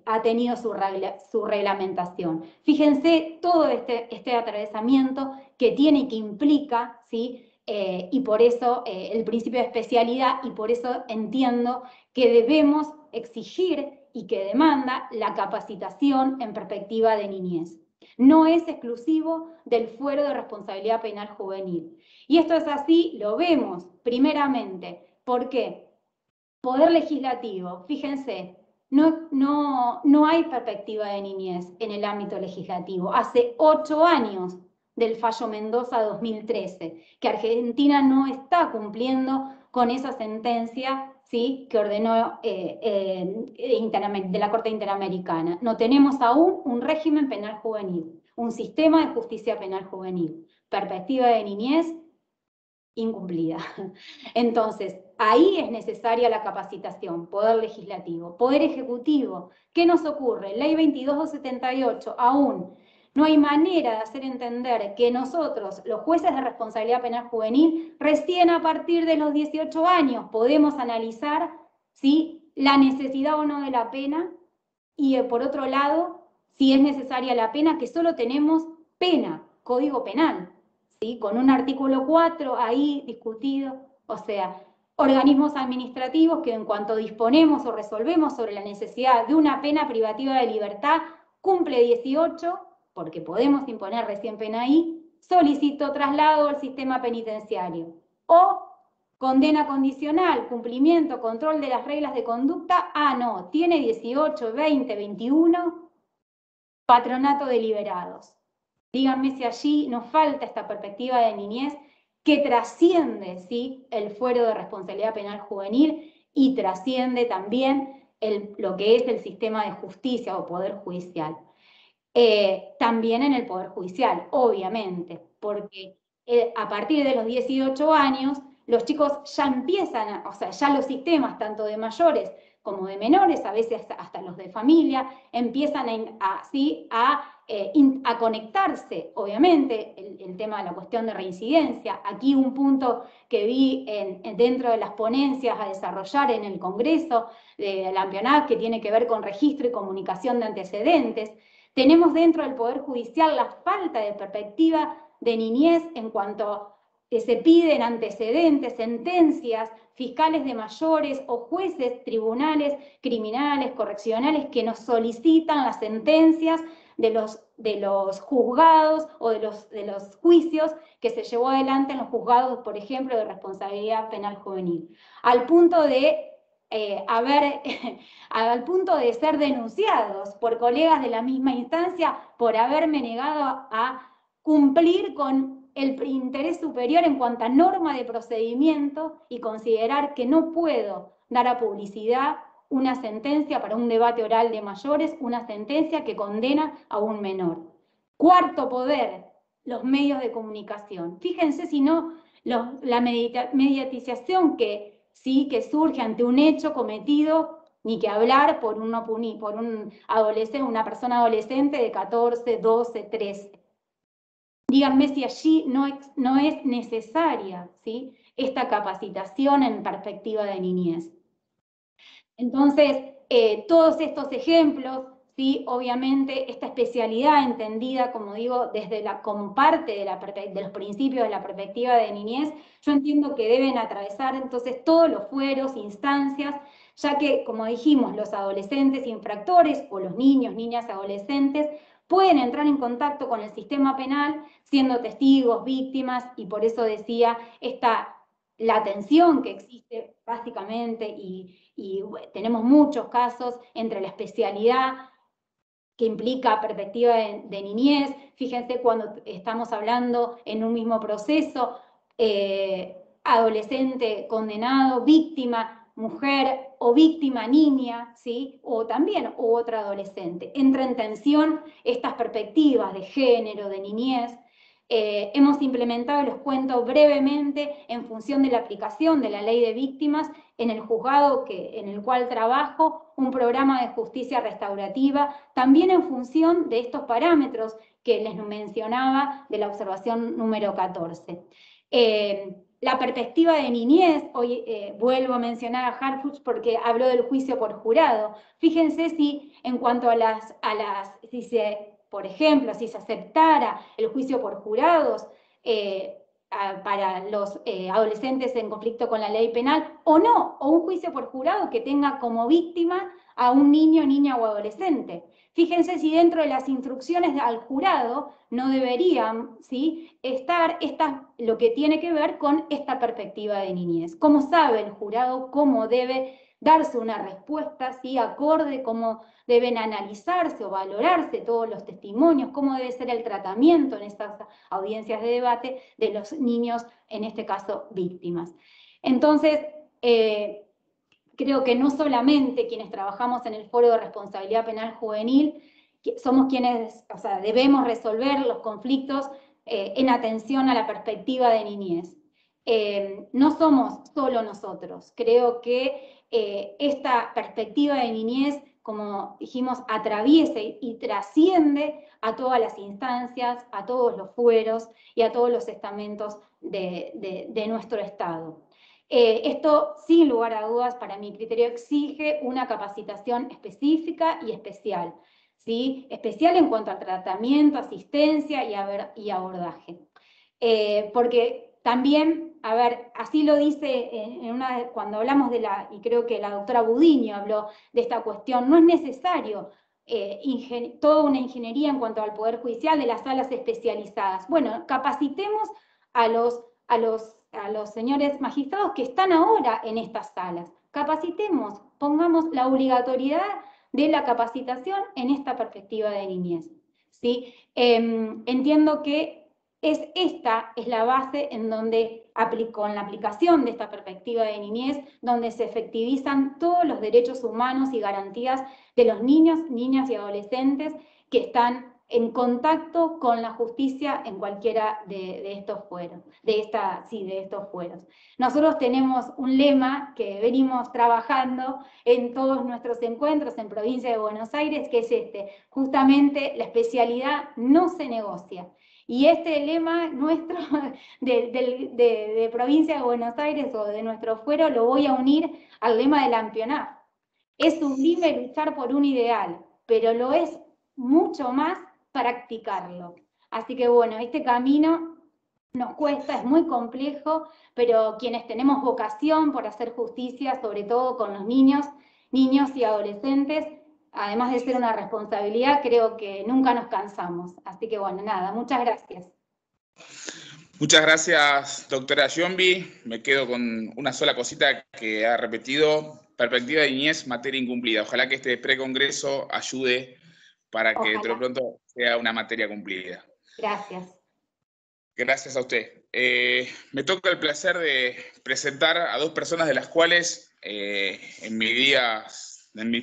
ha tenido su reglamentación. Fíjense todo este atravesamiento que tiene y que implica, ¿sí? Y por eso el principio de especialidad, y por eso entiendo que debemos exigir y que demanda la capacitación en perspectiva de niñez. No es exclusivo del fuero de responsabilidad penal juvenil. Y esto es así, lo vemos primeramente. ¿Por qué? Poder legislativo, fíjense, no hay perspectiva de niñez en el ámbito legislativo. Hace 8 años del fallo Mendoza 2013, que Argentina no está cumpliendo con esa sentencia, ¿sí? que ordenó de la Corte Interamericana. No tenemos aún un régimen penal juvenil, un sistema de justicia penal juvenil. Perspectiva de niñez incumplida. Entonces, ahí es necesaria la capacitación, poder legislativo. Poder ejecutivo, ¿qué nos ocurre? Ley 2278, aún no hay manera de hacer entender que nosotros, los jueces de responsabilidad penal juvenil, recién a partir de los 18 años podemos analizar ¿sí? la necesidad o no de la pena, y por otro lado, si es necesaria la pena, que solo tenemos pena, Código Penal, ¿sí? con un artículo 4 ahí discutido, o sea, organismos administrativos que en cuanto disponemos o resolvemos sobre la necesidad de una pena privativa de libertad, cumple 18, porque podemos imponer recién pena ahí, solicito traslado al sistema penitenciario. O condena condicional, cumplimiento, control de las reglas de conducta, no, tiene 18, 20, 21, patronato de liberados. Díganme si allí nos falta esta perspectiva de niñez que trasciende ¿sí? el fuero de responsabilidad penal juvenil y trasciende también lo que es el sistema de justicia o poder judicial. También en el poder judicial, obviamente, porque a partir de los 18 años los chicos ya empiezan, o sea, ya los sistemas, tanto de mayores como de menores, a veces hasta los de familia, empiezan a conectarse, obviamente, el tema de la cuestión de reincidencia. Aquí un punto que vi dentro de las ponencias a desarrollar en el Congreso de la AMPIONAC, que tiene que ver con registro y comunicación de antecedentes. Tenemos dentro del Poder Judicial la falta de perspectiva de niñez en cuanto que se piden antecedentes, sentencias, fiscales de mayores o jueces, tribunales criminales, correccionales, que nos solicitan las sentencias de los juzgados o de los juicios que se llevó adelante en los juzgados, por ejemplo, de responsabilidad penal juvenil, al punto de al punto de ser denunciados por colegas de la misma instancia por haberme negado a cumplir con el interés superior en cuanto a norma de procedimiento y considerar que no puedo dar a publicidad una sentencia para un debate oral de mayores, una sentencia que condena a un menor. Cuarto poder, los medios de comunicación. Fíjense si no la mediatización que surge ante un hecho cometido, ni que hablar por un adolescente, una persona adolescente de 14, 12, 13. Díganme si allí no es necesaria, ¿sí?, esta capacitación en perspectiva de niñez. Entonces, todos estos ejemplos, ¿sí?, obviamente esta especialidad entendida, como digo, como parte de los principios de la perspectiva de niñez, yo entiendo que deben atravesar entonces todos los fueros, instancias, ya que, como dijimos, los adolescentes infractores o los niños, niñas, adolescentes pueden entrar en contacto con el sistema penal siendo testigos, víctimas, y por eso decía la tensión que existe básicamente, y tenemos muchos casos entre la especialidad que implica perspectiva de niñez. Fíjense cuando estamos hablando en un mismo proceso, adolescente condenado, víctima mujer o víctima niña, ¿sí?, o también otra adolescente. Entra en tensión estas perspectivas de género, de niñez. Hemos implementado, les cuento brevemente, en función de la aplicación de la ley de víctimas, en el juzgado en el cual trabajo, un programa de justicia restaurativa, también en función de estos parámetros que les mencionaba de la observación número 14. La perspectiva de niñez, hoy vuelvo a mencionar a Harfuch porque habló del juicio por jurado. Fíjense si en cuanto por ejemplo, si se aceptara el juicio por jurados para los adolescentes en conflicto con la ley penal, o no, o un juicio por jurado que tenga como víctima a un niño, niña o adolescente. Fíjense si dentro de las instrucciones al jurado no deberían, ¿sí?, estar lo que tiene que ver con esta perspectiva de niñez. ¿Cómo sabe el jurado cómo debe darse una respuesta, ¿sí?, acorde, cómo deben analizarse o valorarse todos los testimonios, cómo debe ser el tratamiento en estas audiencias de debate de los niños, en este caso víctimas? Entonces, creo que no solamente quienes trabajamos en el Foro de Responsabilidad Penal Juvenil somos quienes, debemos resolver los conflictos en atención a la perspectiva de niñez. No somos solo nosotros. Creo que esta perspectiva de niñez, como dijimos, atraviesa y trasciende a todas las instancias, a todos los fueros y a todos los estamentos de nuestro Estado. Esto, sin lugar a dudas, para mi criterio, exige una capacitación específica y especial, ¿sí?, especial en cuanto al tratamiento, asistencia y abordaje. Porque también, así lo dice cuando hablamos y creo que la doctora Budiño habló de esta cuestión, no es necesario toda una ingeniería en cuanto al Poder Judicial de las salas especializadas. Bueno, capacitemos a los señores magistrados que están ahora en estas salas. Capacitemos, pongamos la obligatoriedad de la capacitación en esta perspectiva de niñez, ¿sí? Entiendo que esta es la base en donde, con la aplicación de esta perspectiva de niñez, donde se efectivizan todos los derechos humanos y garantías de los niños, niñas y adolescentes que están en contacto con la justicia en cualquiera de estos fueros, de estos fueros. Nosotros tenemos un lema que venimos trabajando en todos nuestros encuentros en Provincia de Buenos Aires, que es justamente la especialidad no se negocia. Y este lema nuestro de Provincia de Buenos Aires o de nuestro fuero lo voy a unir al lema del AMPIONAF. Es sublime luchar por un ideal, pero lo es mucho más practicarlo. Así que bueno, este camino nos cuesta, es muy complejo, pero quienes tenemos vocación por hacer justicia, sobre todo con los niños y adolescentes, además de ser una responsabilidad, creo que nunca nos cansamos. Así que bueno, nada, muchas gracias. Muchas gracias, doctora Giombi. Me quedo con una sola cosita que ha repetido. Perspectiva de niñez, materia incumplida. Ojalá que este precongreso ayude para que dentro de pronto sea una materia cumplida. Gracias. Gracias a usted. Me toca el placer de presentar a dos personas de las cuales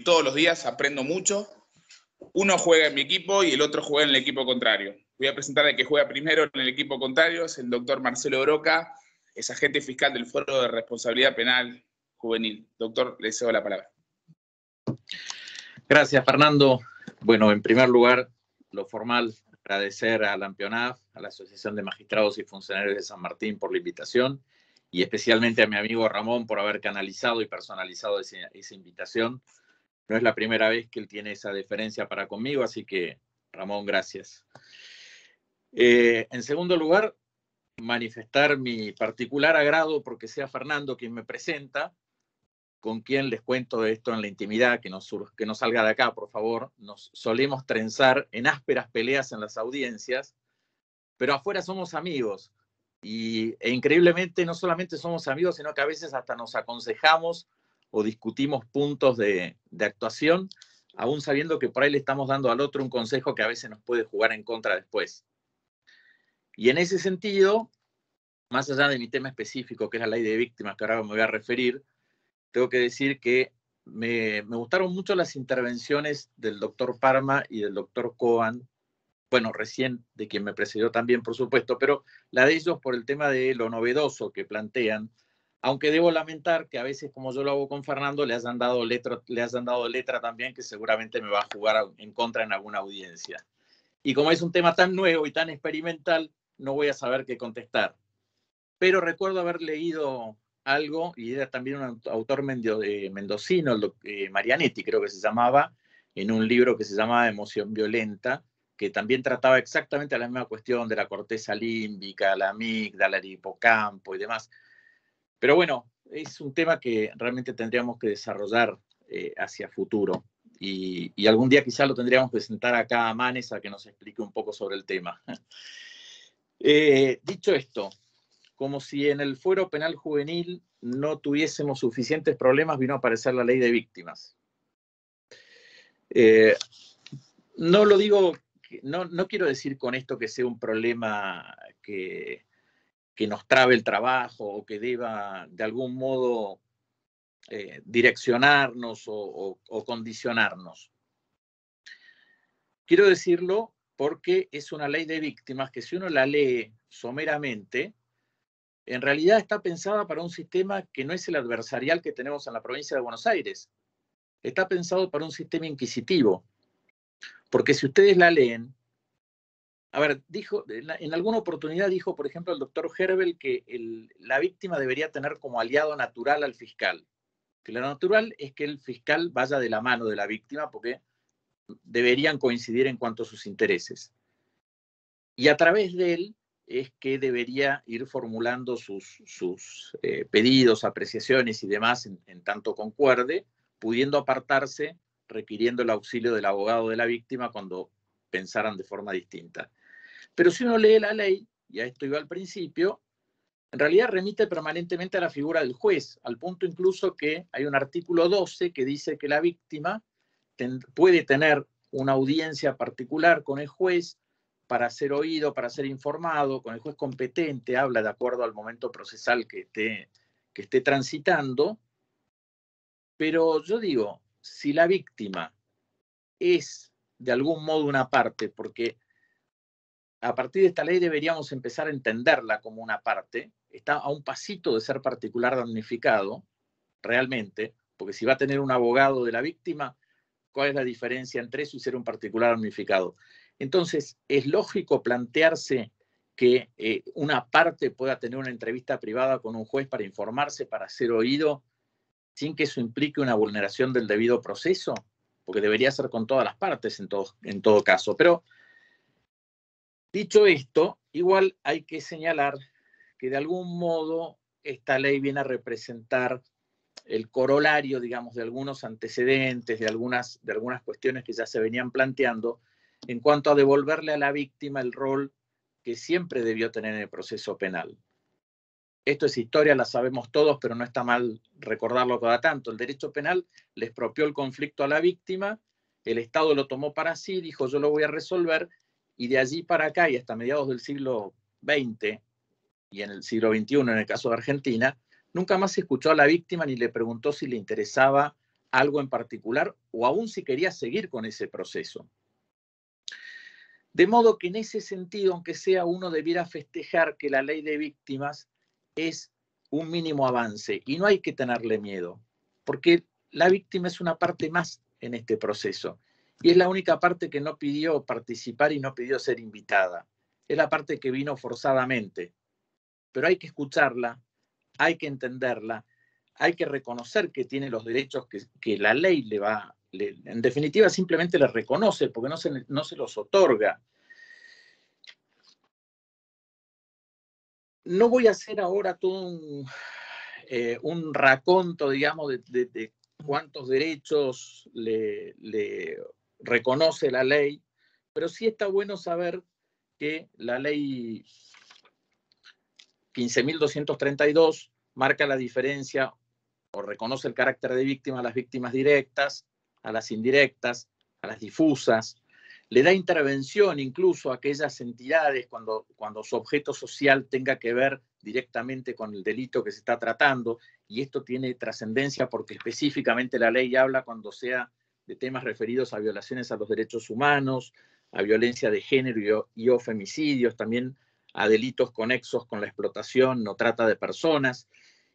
todos los días aprendo mucho. Uno juega en mi equipo y el otro juega en el equipo contrario. Voy a presentar al que juega primero en el equipo contrario, es el doctor Marcelo Broca, es agente fiscal del Foro de Responsabilidad Penal Juvenil. Doctor, le cedo la palabra. Gracias, Fernando. Bueno, en primer lugar, lo formal, agradecer a la AMPIONAF, a la Asociación de Magistrados y Funcionarios de San Martín por la invitación y especialmente a mi amigo Ramón por haber canalizado y personalizado esa invitación. No es la primera vez que él tiene esa deferencia para conmigo, así que, Ramón, gracias. En segundo lugar, manifestar mi particular agrado porque sea Fernando quien me presenta, con quien les cuento esto en la intimidad, que no salga de acá, por favor. Nos solemos trenzar en ásperas peleas en las audiencias, pero afuera somos amigos. E increíblemente no solamente somos amigos, sino que a veces hasta nos aconsejamos o discutimos puntos de actuación, aún sabiendo que por ahí le estamos dando al otro un consejo que a veces nos puede jugar en contra después. Y en ese sentido, más allá de mi tema específico, que es la ley de víctimas, que ahora me voy a referir, tengo que decir que me gustaron mucho las intervenciones del doctor Parma y del doctor Coban, bueno, recién de quien me precedió también, por supuesto, pero la de ellos por el tema de lo novedoso que plantean, aunque debo lamentar que a veces, como yo lo hago con Fernando, le hayan dado letra también, que seguramente me va a jugar en contra en alguna audiencia. Y como es un tema tan nuevo y tan experimental, no voy a saber qué contestar. Pero recuerdo haber leído algo, y era también un autor mendocino, Marianetti creo que se llamaba, en un libro que se llamaba Emoción Violenta, que también trataba exactamente la misma cuestión de la corteza límbica, la amígdala, el hipocampo y demás. Pero bueno, es un tema que realmente tendríamos que desarrollar hacia futuro. Y algún día quizá lo tendríamos que sentar acá a Manes a que nos explique un poco sobre el tema. Dicho esto, como si en el fuero penal juvenil no tuviésemos suficientes problemas, vino a aparecer la ley de víctimas. No lo digo, no quiero decir con esto que sea un problema que nos trabe el trabajo o que deba de algún modo direccionarnos o condicionarnos. Quiero decirlo porque es una ley de víctimas que si uno la lee someramente, en realidad está pensada para un sistema que no es el adversarial que tenemos en la provincia de Buenos Aires. Está pensado para un sistema inquisitivo. Porque si ustedes la leen, a ver, en alguna oportunidad dijo, por ejemplo, el doctor Herbel que la víctima debería tener como aliado natural al fiscal. Que lo natural es que el fiscal vaya de la mano de la víctima porque deberían coincidir en cuanto a sus intereses. Y a través de él es que debería ir formulando sus pedidos, apreciaciones y demás en tanto concuerde, pudiendo apartarse, requiriendo el auxilio del abogado de la víctima cuando pensaran de forma distinta. Pero si uno lee la ley, y a esto iba al principio, en realidad remite permanentemente a la figura del juez, al punto incluso que hay un artículo 12 que dice que la víctima puede tener una audiencia particular con el juez para ser oído, para ser informado, con el juez competente, habla de acuerdo al momento procesal que esté transitando. Pero yo digo, si la víctima es de algún modo una parte, porque a partir de esta ley deberíamos empezar a entenderla como una parte, está a un pasito de ser particular damnificado, realmente, porque si va a tener un abogado de la víctima, ¿cuál es la diferencia entre eso y ser un particular damnificado? Entonces, es lógico plantearse que una parte pueda tener una entrevista privada con un juez para informarse, para ser oído, sin que eso implique una vulneración del debido proceso, porque debería ser con todas las partes en todo caso. Pero, dicho esto, igual hay que señalar que de algún modo esta ley viene a representar el corolario, digamos, de algunos antecedentes, de algunas cuestiones que ya se venían planteando en cuanto a devolverle a la víctima el rol que siempre debió tener en el proceso penal. Esto es historia, la sabemos todos, pero no está mal recordarlo cada tanto. El derecho penal le expropió el conflicto a la víctima, el Estado lo tomó para sí, dijo yo lo voy a resolver, y de allí para acá y hasta mediados del siglo XX y en el siglo XXI, en el caso de Argentina, nunca más se escuchó a la víctima ni le preguntó si le interesaba algo en particular o aún si quería seguir con ese proceso. De modo que en ese sentido, aunque sea, uno debiera festejar que la ley de víctimas es un mínimo avance y no hay que tenerle miedo, porque la víctima es una parte más en este proceso y es la única parte que no pidió participar y no pidió ser invitada. Es la parte que vino forzadamente, pero hay que escucharla, hay que entenderla, hay que reconocer que tiene los derechos que la ley en definitiva simplemente le reconoce porque no se los otorga. No voy a hacer ahora todo un raconto, digamos, de cuántos derechos le reconoce la ley, pero sí está bueno saber que la ley 15.232 marca la diferencia o reconoce el carácter de víctima a las víctimas directas, a las indirectas, a las difusas. Le da intervención incluso a aquellas entidades cuando su objeto social tenga que ver directamente con el delito que se está tratando, y esto tiene trascendencia porque específicamente la ley habla cuando sea de temas referidos a violaciones a los derechos humanos, a violencia de género y o femicidios, también a delitos conexos con la explotación o trata de personas,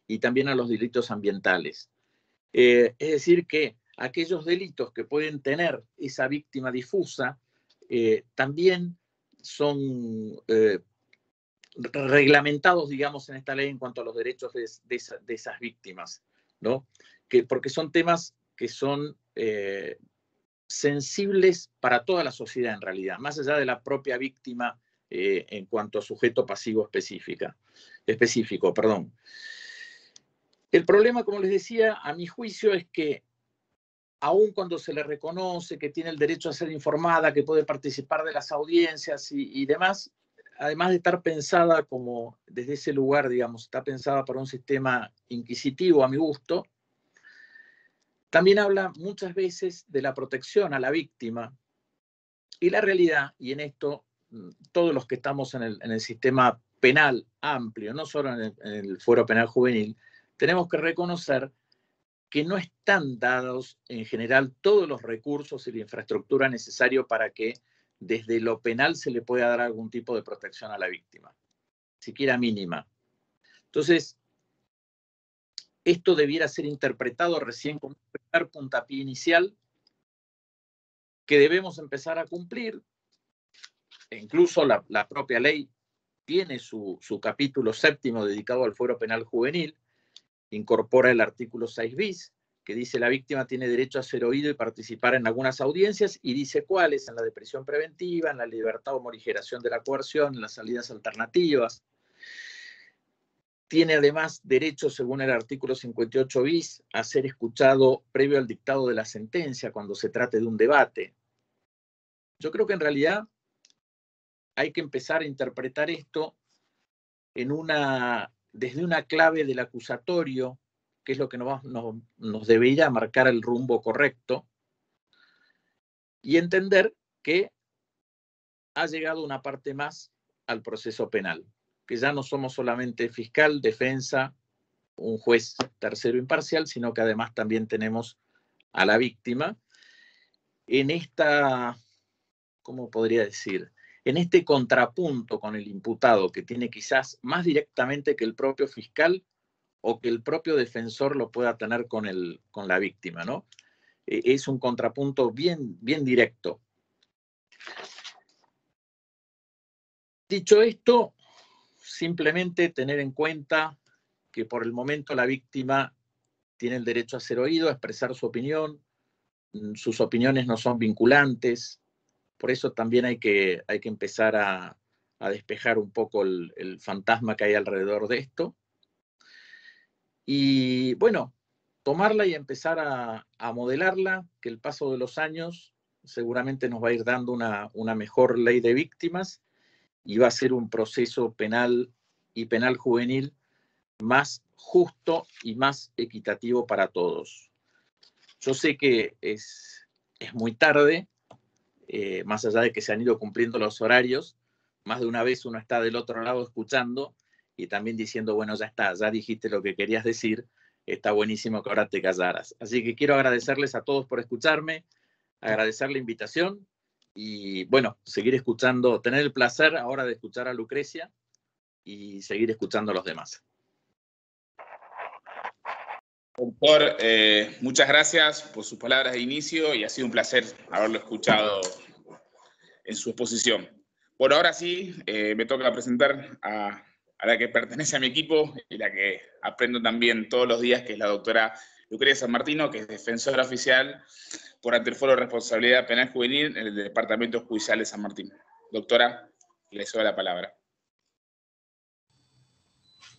y también a los delitos ambientales. Es decir, que aquellos delitos que pueden tener esa víctima difusa también son reglamentados, digamos, en esta ley en cuanto a los derechos de esas víctimas, ¿no? Porque son temas que son sensibles para toda la sociedad en realidad, más allá de la propia víctima en cuanto a sujeto pasivo específico. El problema, como les decía, a mi juicio es que aun cuando se le reconoce que tiene el derecho a ser informada, que puede participar de las audiencias y demás, además de estar pensada como desde ese lugar, digamos, está pensada para un sistema inquisitivo a mi gusto, también habla muchas veces de la protección a la víctima. Y la realidad, y en esto todos los que estamos en el sistema penal amplio, no solo en el fuero penal juvenil, tenemos que reconocer que no están dados en general todos los recursos y la infraestructura necesaria para que desde lo penal se le pueda dar algún tipo de protección a la víctima, siquiera mínima. Entonces, esto debiera ser interpretado recién como un primer puntapié inicial que debemos empezar a cumplir. E incluso la propia ley tiene su capítulo 7º dedicado al fuero penal juvenil, incorpora el artículo 6 bis, que dice la víctima tiene derecho a ser oído y participar en algunas audiencias, y dice cuáles: en la de prisión preventiva, en la libertad o morigeración de la coerción, en las salidas alternativas. Tiene además derecho, según el artículo 58 bis, a ser escuchado previo al dictado de la sentencia cuando se trate de un debate. Yo creo que en realidad hay que empezar a interpretar esto desde una clave del acusatorio, que es lo que nos debería marcar el rumbo correcto, y entender que ha llegado una parte más al proceso penal, que ya no somos solamente fiscal, defensa, un juez tercero imparcial, sino que además también tenemos a la víctima en esta, ¿cómo podría decir?, en este contrapunto con el imputado, que tiene quizás más directamente que el propio fiscal o que el propio defensor lo pueda tener con la víctima, ¿no? Es un contrapunto bien directo. Dicho esto, simplemente tener en cuenta que por el momento la víctima tiene el derecho a ser oído, a expresar su opinión. Sus opiniones no son vinculantes. Por eso también hay que empezar a despejar un poco el fantasma que hay alrededor de esto. Y bueno, tomarla y empezar a modelarla, que el paso de los años seguramente nos va a ir dando una mejor ley de víctimas y va a ser un proceso penal y penal juvenil más justo y más equitativo para todos. Yo sé que es muy tarde, más allá de que se han ido cumpliendo los horarios, más de una vez uno está del otro lado escuchando y también diciendo, bueno, ya está, ya dijiste lo que querías decir, está buenísimo que ahora te callaras. Así que quiero agradecerles a todos por escucharme, agradecer la invitación y, bueno, seguir escuchando, tener el placer ahora de escuchar a Lucrecia y seguir escuchando a los demás. Doctor, muchas gracias por sus palabras de inicio y ha sido un placer haberlo escuchado en su exposición. Bueno, ahora sí, me toca presentar a la que pertenece a mi equipo y la que aprendo también todos los días, que es la doctora Lucrecia San Martino, que es defensora oficial ante el Foro de Responsabilidad Penal Juvenil en el Departamento Judicial de San Martín. Doctora, le cedo la palabra.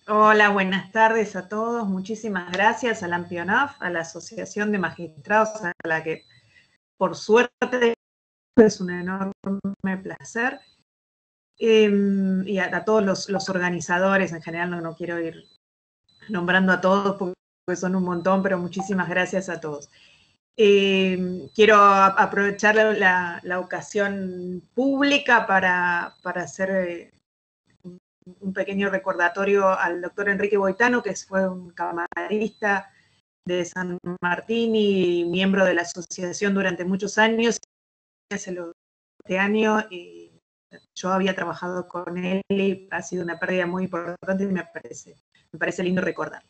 Hola, buenas tardes a todos. Muchísimas gracias a la AMPIONAF, a la Asociación de Magistrados, a la que, por suerte, es un enorme placer. Y a todos los organizadores, en general no quiero ir nombrando a todos porque son un montón, pero muchísimas gracias a todos. Quiero aprovechar la ocasión pública para hacer un pequeño recordatorio al doctor Enrique Boitano, que fue un camarista de San Martín y miembro de la asociación durante muchos años. Hace este año yo había trabajado con él y ha sido una pérdida muy importante y me parece lindo recordarlo.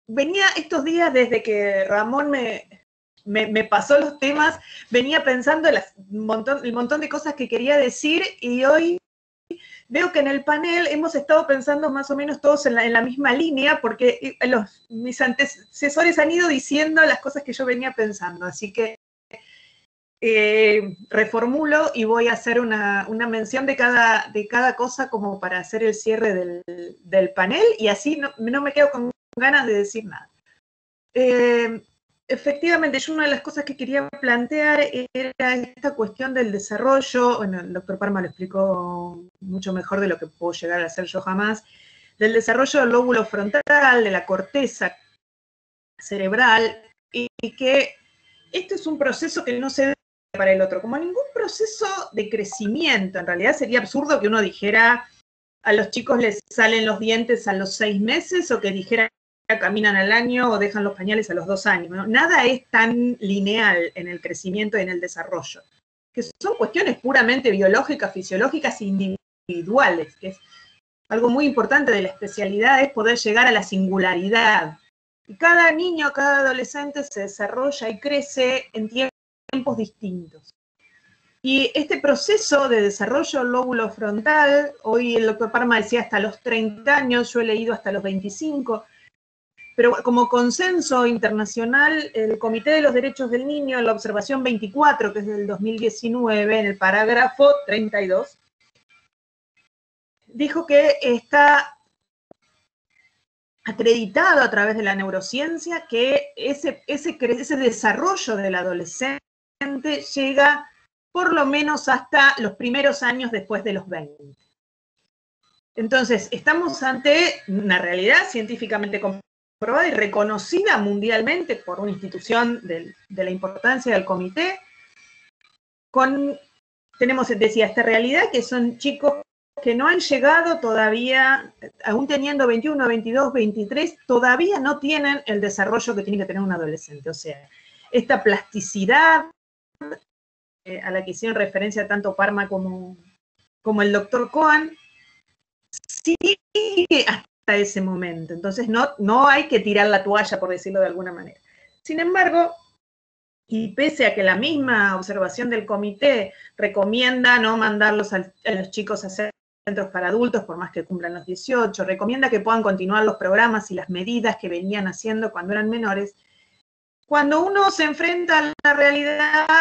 Venía estos días, desde que Ramón me pasó los temas, venía pensando el montón de cosas que quería decir y hoy veo que en el panel hemos estado pensando más o menos todos en la misma línea porque mis antecesores han ido diciendo las cosas que yo venía pensando, así que reformulo y voy a hacer una mención de cada cosa como para hacer el cierre del panel y así no me quedo con ganas de decir nada. Efectivamente, yo una de las cosas que quería plantear era esta cuestión del desarrollo, bueno, el doctor Parma lo explicó mucho mejor de lo que puedo llegar a hacer yo jamás, del desarrollo del lóbulo frontal, de la corteza cerebral, y que esto es un proceso que no se ve para el otro, como ningún proceso de crecimiento. En realidad sería absurdo que uno dijera a los chicos les salen los dientes a los 6 meses o que dijera caminan al año o dejan los pañales a los 2 años. ¿No? Nada es tan lineal en el crecimiento y en el desarrollo, que son cuestiones puramente biológicas, fisiológicas e individuales, que es algo muy importante de la especialidad, es poder llegar a la singularidad. Y cada niño, cada adolescente se desarrolla y crece en tiempos distintos. Y este proceso de desarrollo del lóbulo frontal, hoy el doctor Parma decía hasta los 30 años, yo he leído hasta los 25, pero como consenso internacional, el Comité de los Derechos del Niño, en la observación 24, que es del 2019, en el parágrafo 32, dijo que está acreditado a través de la neurociencia que ese desarrollo del adolescente llega por lo menos hasta los primeros años después de los 20. Entonces, estamos ante una realidad científicamente comprobada y reconocida mundialmente por una institución de la importancia del comité. Tenemos, decía, esta realidad que son chicos que no han llegado todavía, aún teniendo 21, 22, 23, todavía no tienen el desarrollo que tiene que tener un adolescente. O sea, esta plasticidad a la que hicieron referencia tanto Parma como el doctor Cohen, sigue hasta ese momento. Entonces no hay que tirar la toalla, por decirlo de alguna manera. Sin embargo, y pese a que la misma observación del comité recomienda no mandarlos a los chicos a centros para adultos, por más que cumplan los 18, recomienda que puedan continuar los programas y las medidas que venían haciendo cuando eran menores, cuando uno se enfrenta a la realidad,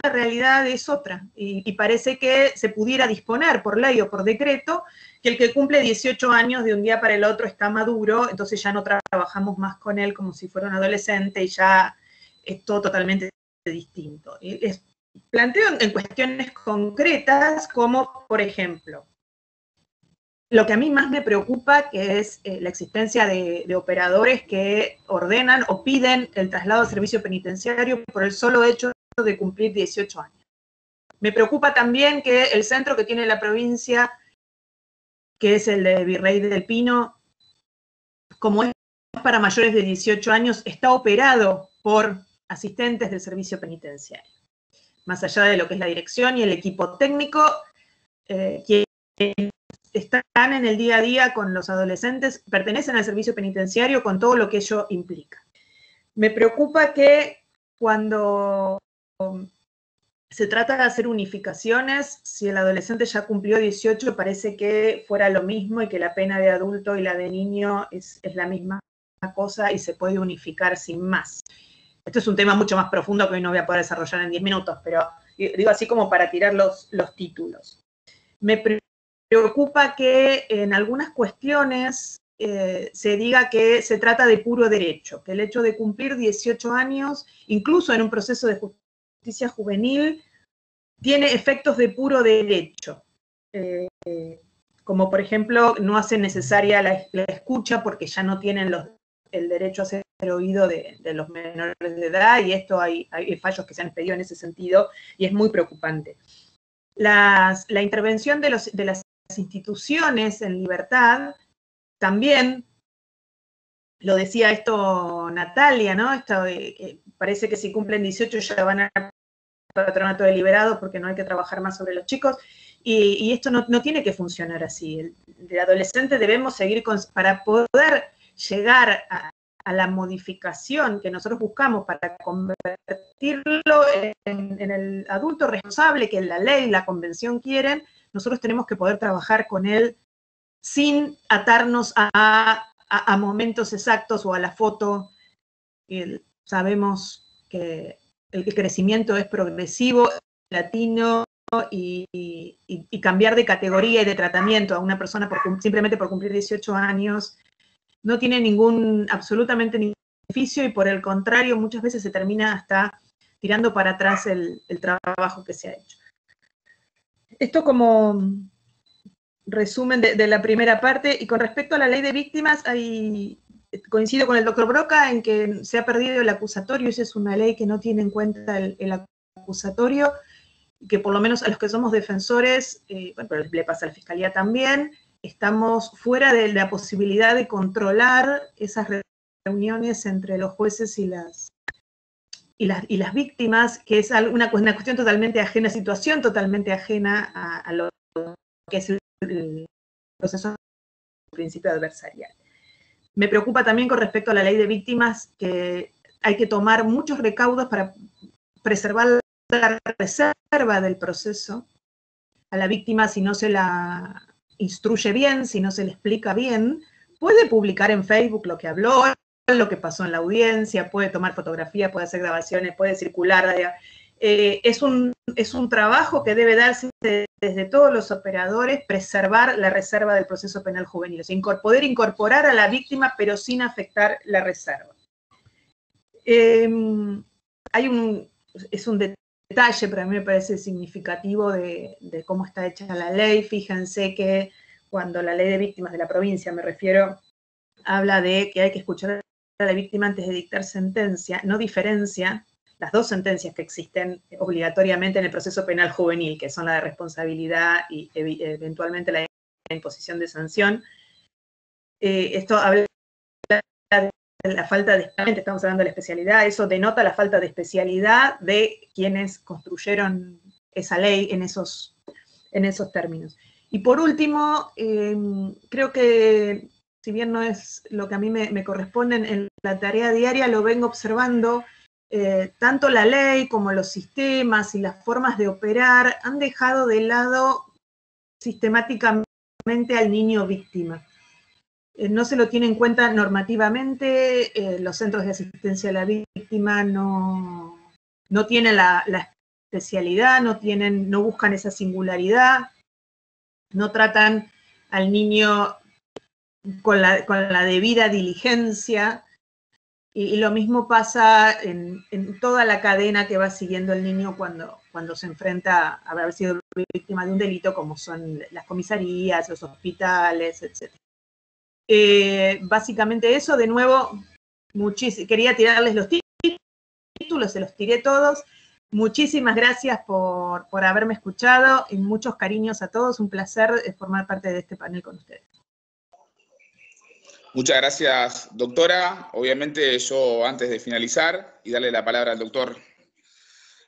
realidad es otra, y parece que se pudiera disponer por ley o por decreto que el que cumple 18 años de un día para el otro está maduro, entonces ya no trabajamos más con él como si fuera un adolescente y ya es todo totalmente distinto. Planteo en cuestiones concretas como, por ejemplo, lo que a mí más me preocupa, que es la existencia de operadores que ordenan o piden el traslado al servicio penitenciario por el solo hecho de cumplir 18 años. Me preocupa también que el centro que tiene la provincia, que es el de Virrey del Pino, como es para mayores de 18 años, está operado por asistentes del servicio penitenciario. Más allá de lo que es la dirección y el equipo técnico, que están en el día a día con los adolescentes, pertenecen al servicio penitenciario con todo lo que ello implica. Me preocupa que cuando se trata de hacer unificaciones, si el adolescente ya cumplió 18, parece que fuera lo mismo y que la pena de adulto y la de niño es la misma cosa y se puede unificar sin más. Esto es un tema mucho más profundo que hoy no voy a poder desarrollar en 10 minutos, pero digo así como para tirar los títulos. Me preocupa que en algunas cuestiones se diga que se trata de puro derecho, que el hecho de cumplir 18 años, incluso en un proceso de justicia juvenil, tiene efectos de puro derecho. Como por ejemplo, no hace necesaria la escucha porque ya no tienen el derecho a ser oído de los menores de edad, y esto hay fallos que se han expedido en ese sentido, y es muy preocupante. La intervención de las instituciones en libertad también, lo decía esto Natalia, ¿no? Parece que si cumplen 18 ya van a patronato deliberado porque no hay que trabajar más sobre los chicos, y esto no tiene que funcionar así. El adolescente debemos seguir para poder llegar a la modificación que nosotros buscamos para convertirlo en el adulto responsable que la ley, la convención quieren. Nosotros tenemos que poder trabajar con él sin atarnos a momentos exactos o a la foto. Sabemos que el crecimiento es progresivo, latino, y cambiar de categoría y de tratamiento a una persona simplemente por cumplir 18 años no tiene absolutamente ningún beneficio, y por el contrario muchas veces se termina hasta tirando para atrás el trabajo que se ha hecho. Esto como resumen de la primera parte. Y con respecto a la ley de víctimas, coincido con el doctor Broca en que se ha perdido el acusatorio. Esa es una ley que no tiene en cuenta el acusatorio, que por lo menos a los que somos defensores, pero le pasa a la Fiscalía también, estamos fuera de la posibilidad de controlar esas reuniones entre los jueces y las víctimas, que es una cuestión totalmente ajena, situación totalmente ajena a lo que es el proceso del principio adversarial. Me preocupa también con respecto a la ley de víctimas que hay que tomar muchos recaudos para preservar la reserva del proceso. A la víctima, si no se la instruye bien, si no se le explica bien, puede publicar en Facebook lo que habló, lo que pasó en la audiencia, puede tomar fotografías, puede hacer grabaciones, puede circular. Es un trabajo que debe darse desde todos los operadores, preservar la reserva del proceso penal juvenil, o sea, poder incorporar a la víctima pero sin afectar la reserva. Es un detalle, pero a mí me parece significativo de cómo está hecha la ley. Fíjense que cuando la ley de víctimas de la provincia, me refiero, habla de que hay que escuchar a la víctima antes de dictar sentencia, no diferencia las dos sentencias que existen obligatoriamente en el proceso penal juvenil, que son la de responsabilidad y eventualmente la imposición de sanción. Esto habla de la falta de, estamos hablando de la especialidad, eso denota la falta de especialidad de quienes construyeron esa ley en esos términos. Y por último, creo que, si bien no es lo que a mí me corresponde en la tarea diaria, lo vengo observando. Tanto la ley como los sistemas y las formas de operar han dejado de lado sistemáticamente al niño víctima. No se lo tiene en cuenta normativamente. Los centros de asistencia a la víctima no tienen la especialidad, no buscan esa singularidad, no tratan al niño con la debida diligencia, y lo mismo pasa en toda la cadena que va siguiendo el niño cuando se enfrenta a haber sido víctima de un delito, como son las comisarías, los hospitales, etc. Básicamente eso. De nuevo, quería tirarles los títulos, se los tiré todos. Muchísimas gracias por haberme escuchado y muchos cariños a todos. Un placer formar parte de este panel con ustedes. Muchas gracias, doctora. Obviamente yo, antes de finalizar y darle la palabra al doctor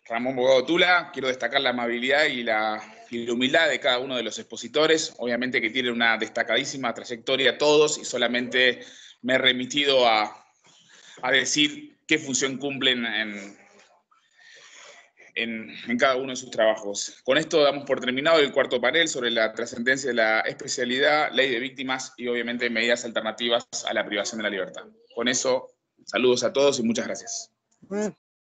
Ramón Bogado Tula, quiero destacar la amabilidad y la humildad de cada uno de los expositores. Obviamente que tienen una destacadísima trayectoria todos, y solamente me he remitido a decir qué función cumplen en cada uno de sus trabajos. Con esto damos por terminado el cuarto panel sobre la trascendencia de la especialidad, ley de víctimas y obviamente medidas alternativas a la privación de la libertad. Con eso, saludos a todos y muchas gracias.